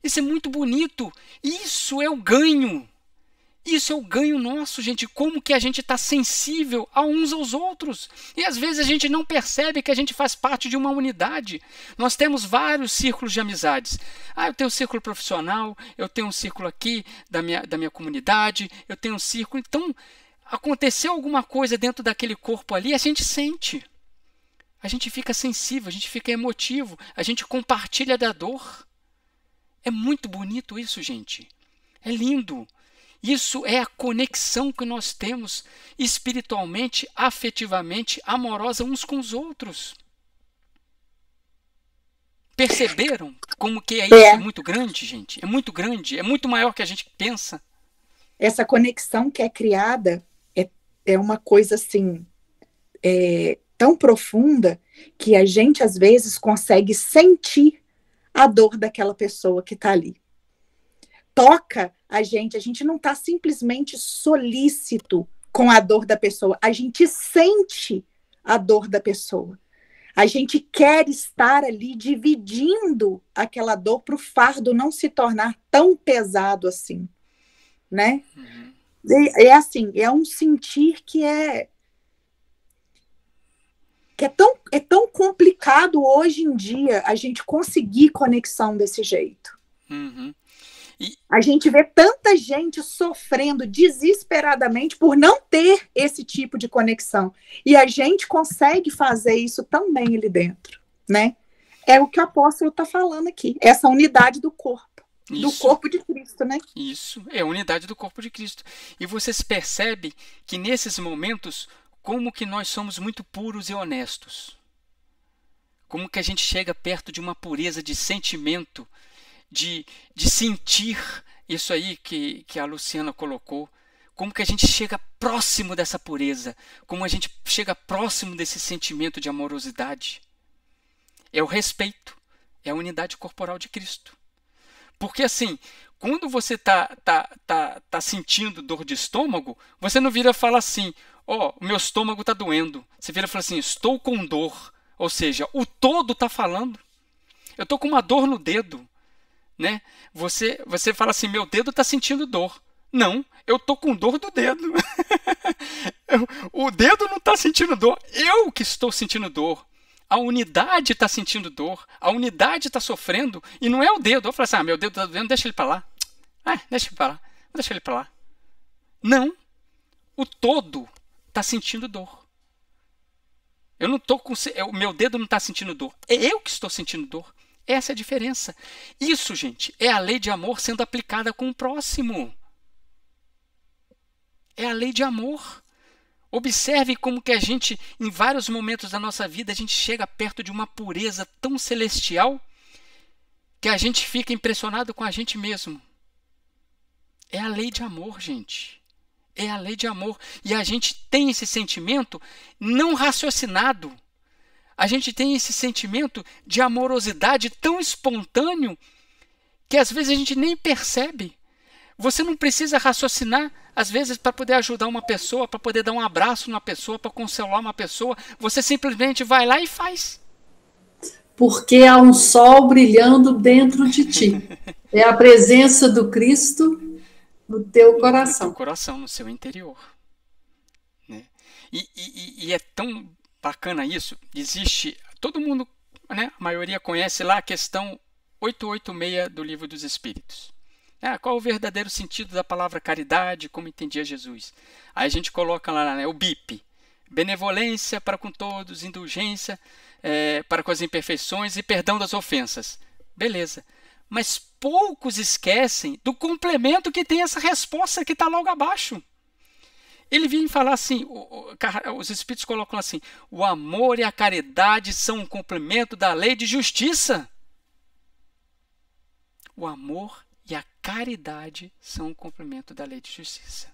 Isso é muito bonito. Isso é o ganho. Isso é o ganho nosso, gente. Como que a gente está sensível a uns aos outros. E às vezes a gente não percebe que a gente faz parte de uma unidade. Nós temos vários círculos de amizades. Eu tenho um círculo profissional, eu tenho um círculo aqui da minha comunidade, eu tenho um círculo. Então, aconteceu alguma coisa dentro daquele corpo ali, a gente sente. A gente fica sensível, a gente fica emotivo, a gente compartilha da dor. É muito bonito isso, gente. É lindo. Isso é a conexão que nós temos espiritualmente, afetivamente, amorosa uns com os outros. Perceberam como que isso é muito grande, gente? É muito grande, é muito maior que a gente pensa. Essa conexão que é criada é uma coisa assim, tão profunda que a gente às vezes consegue sentir a dor daquela pessoa que está ali. Toca a gente não está simplesmente solícito com a dor da pessoa, a gente sente a dor da pessoa. A gente quer estar ali dividindo aquela dor para o fardo não se tornar tão pesado assim, né? Uhum. É assim, é um sentir que é tão complicado hoje em dia a gente conseguir conexão desse jeito. Uhum. A gente vê tanta gente sofrendo desesperadamente por não ter esse tipo de conexão. E a gente consegue fazer isso também ali dentro, né? É o que o apóstolo está falando aqui. Essa unidade do corpo. Isso. Do corpo de Cristo, né? Isso, é a unidade do corpo de Cristo. E você percebe que nesses momentos, como que nós somos muito puros e honestos. Como que a gente chega perto de uma pureza de sentimento, de sentir isso aí que a Luciana colocou. Como que a gente chega próximo dessa pureza? Como a gente chega próximo desse sentimento de amorosidade? É o respeito, é a unidade corporal de Cristo. Porque assim, quando você tá sentindo dor de estômago, você não vira e fala assim, ó, o meu estômago está doendo. Você vira e fala assim, estou com dor. Ou seja, o todo está falando. Eu estou com uma dor no dedo. Né? Você fala assim, meu dedo está sentindo dor. Não, eu estou com dor do dedo. O dedo não está sentindo dor, eu que estou sentindo dor. A unidade está sentindo dor, a unidade está sofrendo, e não é o dedo. Eu falo assim, meu dedo está doendo, deixa ele para lá. Deixa ele para lá, deixa ele para lá. Não, o todo está sentindo dor. Eu não tô com, o meu dedo não está sentindo dor, é eu que estou sentindo dor. Essa é a diferença. Isso, gente, é a lei de amor sendo aplicada com o próximo. É a lei de amor. Observe como que a gente, em vários momentos da nossa vida, a gente chega perto de uma pureza tão celestial que a gente fica impressionado com a gente mesmo. É a lei de amor, gente. É a lei de amor. E a gente tem esse sentimento não raciocinado. A gente tem esse sentimento de amorosidade tão espontâneo que às vezes a gente nem percebe. Você não precisa raciocinar, às vezes, para poder ajudar uma pessoa, para poder dar um abraço numa pessoa, para consolar uma pessoa. Você simplesmente vai lá e faz. Porque há um sol brilhando dentro de ti. É a presença do Cristo no teu coração. No teu coração, no seu interior. Né? E é tão bacana isso. Existe, todo mundo, né, a maioria conhece lá a questão 886 do Livro dos Espíritos. Qual o verdadeiro sentido da palavra caridade, como entendia Jesus? Aí a gente coloca lá, né, o BIP. Benevolência para com todos, indulgência para com as imperfeições e perdão das ofensas. Beleza. Mas poucos esquecem do complemento que tem essa resposta que está logo abaixo. Ele vinha falar assim, os Espíritos colocam assim, o amor e a caridade são um complemento da lei de justiça. O amor e a caridade são um complemento da lei de justiça.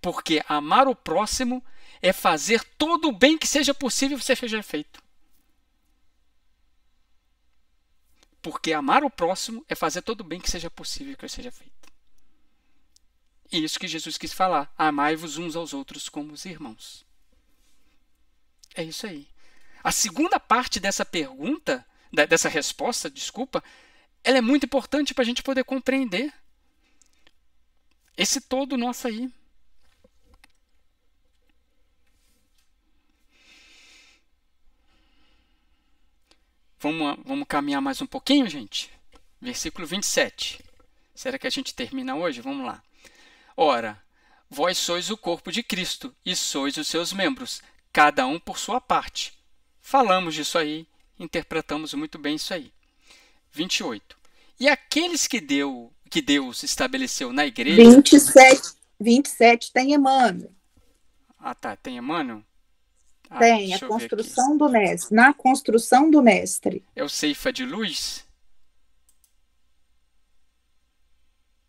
Porque amar o próximo é fazer todo o bem que seja possível que seja feito. Porque amar o próximo é fazer todo o bem que seja possível que seja feito. E isso que Jesus quis falar. Amai-vos uns aos outros como os irmãos. É isso aí. A segunda parte dessa pergunta, dessa resposta, desculpa, ela é muito importante para a gente poder compreender esse todo nosso aí. Vamos caminhar mais um pouquinho, gente? Versículo 27. Será que a gente termina hoje? Vamos lá. Ora, vós sois o corpo de Cristo e sois os seus membros, cada um por sua parte. Falamos disso aí, interpretamos muito bem isso aí. 28. E aqueles que Deus estabeleceu na igreja... 27 tem Emmanuel. Ah, tá. Tem Emmanuel? Tem, a construção do mestre. Na construção do mestre. É o Ceifa de Luz?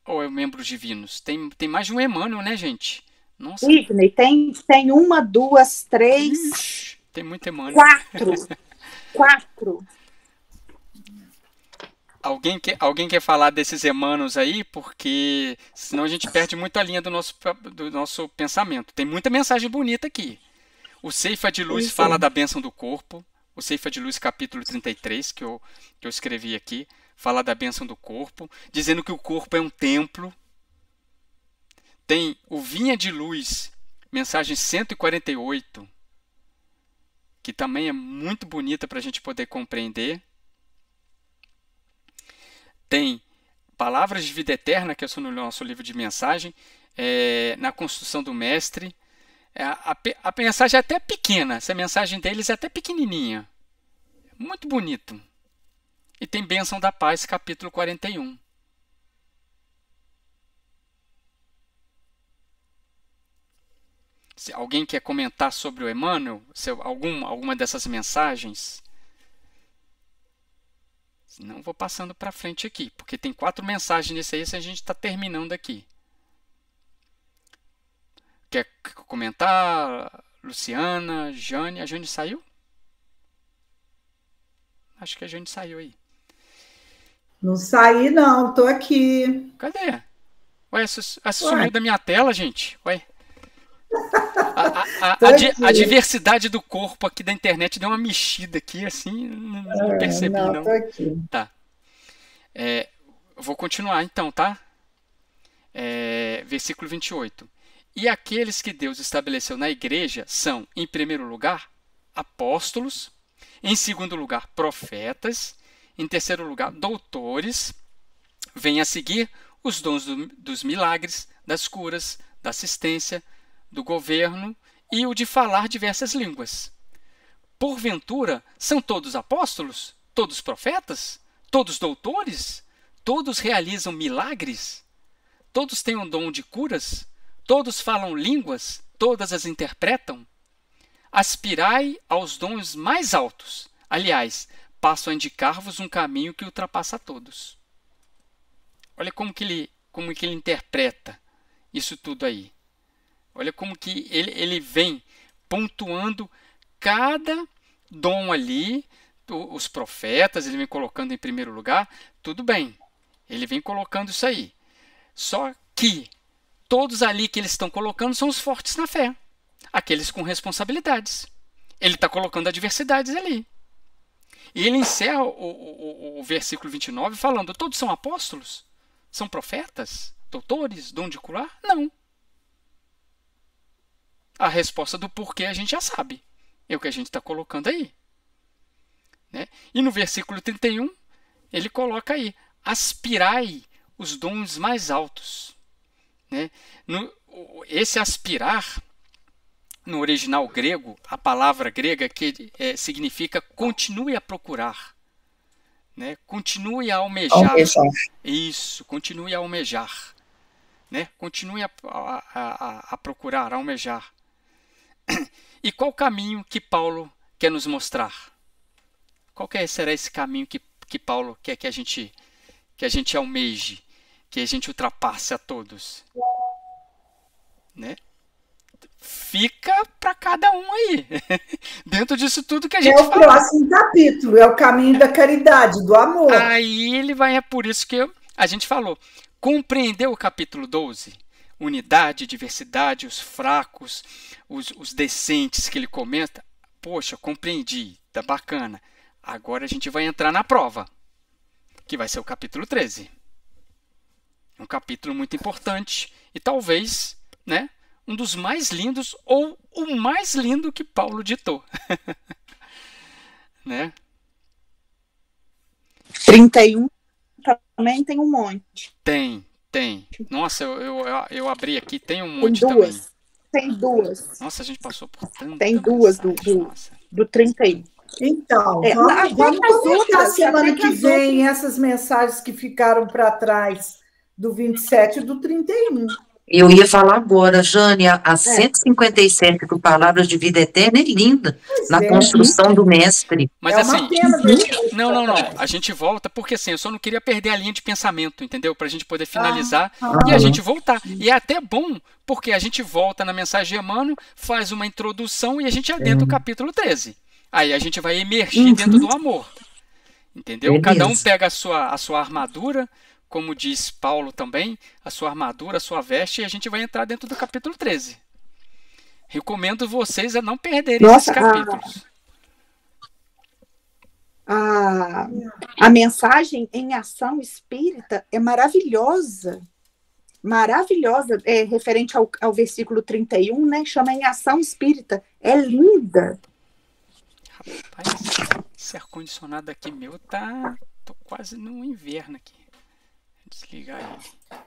Ou é o Membros Divinos? Tem mais de um Emmanuel, né, gente? Nossa. Sidney, tem 1, 2, 3... tem muito Emmanuel. 4. Alguém quer falar desses Emmanuels aí? Porque senão a gente perde muito a linha do nosso pensamento. Tem muita mensagem bonita aqui. O Ceifa de Luz fala da bênção do corpo. O Ceifa de Luz, capítulo 33, que eu escrevi aqui, fala da bênção do corpo, dizendo que o corpo é um templo. Tem o Vinha de Luz, mensagem 148, que também é muito bonita para a gente poder compreender. Tem Palavras de Vida Eterna, que é no nosso livro de mensagem, na construção do mestre. A mensagem é até pequena, essa mensagem deles é até pequenininha. Muito bonito. E tem Bênção da Paz, capítulo 41. Se alguém quer comentar sobre o Emmanuel, alguma dessas mensagens, Não vou passando para frente aqui, porque tem 4 mensagens nesse aí, se a gente está terminando aqui. Quer comentar? Luciana, Jane. A Jane saiu? Acho que a Jane saiu aí. Não saí, não. Tô aqui. Cadê? Ué, sumiu da minha tela, gente. Ué. A diversidade do corpo aqui da internet deu uma mexida aqui, assim, não percebi, não. Tô aqui. Tá. Vou continuar, então, tá? Versículo 28. E aqueles que Deus estabeleceu na igreja são, em primeiro lugar, apóstolos, em segundo lugar, profetas, em terceiro lugar, doutores, vem a seguir os dons dos milagres, das curas, da assistência, do governo e o de falar diversas línguas. Porventura, são todos apóstolos? Todos profetas? Todos doutores? Todos realizam milagres? Todos têm o dom de curas? Todos falam línguas? Todas as interpretam? Aspirai aos dons mais altos. Aliás, passo a indicar-vos um caminho que ultrapassa a todos. Olha como que ele interpreta isso tudo aí. Olha como que ele vem pontuando cada dom ali, os profetas, ele vem colocando em primeiro lugar, tudo bem, ele vem colocando isso aí. Só que todos ali que eles estão colocando são os fortes na fé, aqueles com responsabilidades. Ele está colocando adversidades ali. E ele encerra o versículo 29 falando, todos são apóstolos? São profetas? Doutores? Dom de curar? Não. A resposta do porquê a gente já sabe. É o que a gente está colocando aí. Né? E no versículo 31, ele coloca aí, aspirai os dons mais altos. Né? Esse aspirar, no original grego, a palavra grega que significa continue a procurar. Né? Continue a almejar. Isso, continue a almejar. Né? Continue a procurar, a almejar. E qual caminho que Paulo quer nos mostrar? Qual será esse caminho que Paulo quer que a gente almeje, que a gente ultrapasse a todos? Né? Fica para cada um aí. Dentro disso tudo que a gente fala. É o próximo capítulo, é o caminho da caridade, do amor. Aí ele vai, é por isso que a gente falou. Compreendeu o capítulo 12? Unidade, diversidade, os fracos, os decentes que ele comenta. Poxa, compreendi, tá bacana. Agora a gente vai entrar na prova, que vai ser o capítulo 13. Um capítulo muito importante e talvez, né, um dos mais lindos ou o mais lindo que Paulo ditou. Né? 31 também tem um monte. Tem. Nossa, eu abri aqui, tem um monte também. Tem duas. Nossa, a gente passou por tanto. Tem duas do 31. Então, vamos comentar semana que vem essas mensagens que ficaram para trás do 27 e do 31. Eu ia falar agora, Jane, a 157 do Palavras de Vida Eterna é linda, na construção do mestre. Mas assim, não, a gente volta, porque assim, eu só não queria perder a linha de pensamento, entendeu? Para a gente poder finalizar e a gente voltar. E é até bom, porque a gente volta na mensagem de Emmanuel, faz uma introdução e a gente adentra o capítulo 13. Aí a gente vai emergir dentro do amor, entendeu? Cada um pega a sua armadura, como diz Paulo também, a sua armadura, a sua veste, e a gente vai entrar dentro do capítulo 13. Recomendo vocês a não perderem esses capítulos. A mensagem em ação espírita é maravilhosa. Maravilhosa. É referente ao versículo 31, né? Chama em ação espírita. É linda. Rapaz, esse ar-condicionado aqui meu tá... Tô quase no inverno aqui. Desligar ele.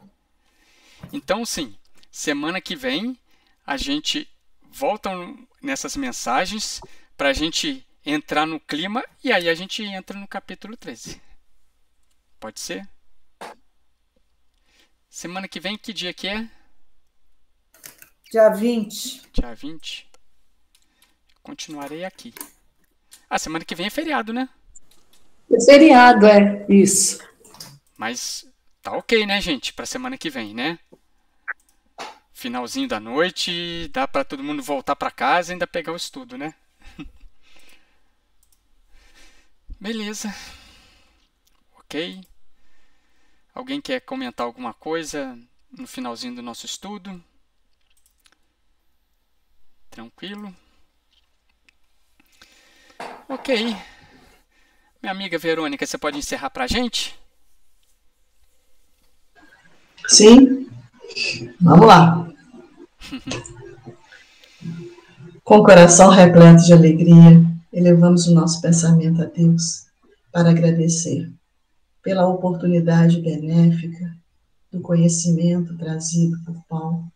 Então, sim, semana que vem a gente volta nessas mensagens para a gente entrar no clima e aí a gente entra no capítulo 13. Pode ser? Semana que vem, que dia que é? Dia 20. Dia 20. Continuarei aqui. Semana que vem é feriado, né? É feriado, é isso. Mas tá ok, né, gente? Pra semana que vem, né? Finalzinho da noite, dá pra todo mundo voltar pra casa e ainda pegar o estudo, né? Beleza. Ok. Alguém quer comentar alguma coisa no finalzinho do nosso estudo? Tranquilo? Ok. Minha amiga Verônica, você pode encerrar pra gente? Sim, vamos lá. Com o coração repleto de alegria, elevamos o nosso pensamento a Deus para agradecer pela oportunidade benéfica do conhecimento trazido por Paulo,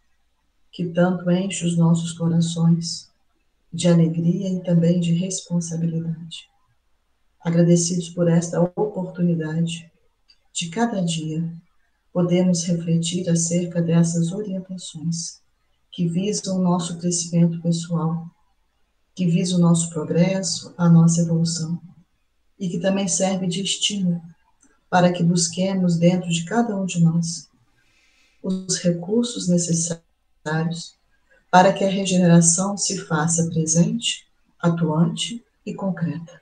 que tanto enche os nossos corações de alegria e também de responsabilidade. Agradecidos por esta oportunidade, de cada dia podemos refletir acerca dessas orientações que visam o nosso crescimento pessoal, que visam o nosso progresso, a nossa evolução, e que também serve de estímulo para que busquemos dentro de cada um de nós os recursos necessários para que a regeneração se faça presente, atuante e concreta,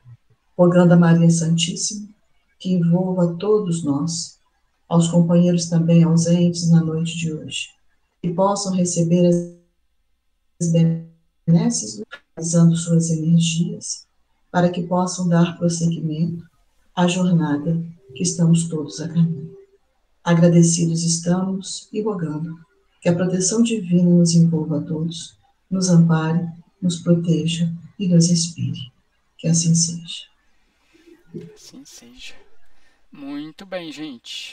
rogando a Maria Santíssima que envolva todos nós, aos companheiros também ausentes na noite de hoje, que possam receber as benesses, utilizando suas energias, para que possam dar prosseguimento à jornada que estamos todos a caminho. Agradecidos estamos e rogando que a proteção divina nos envolva a todos, nos ampare, nos proteja e nos inspire. Que assim seja. Assim seja. Muito bem, gente.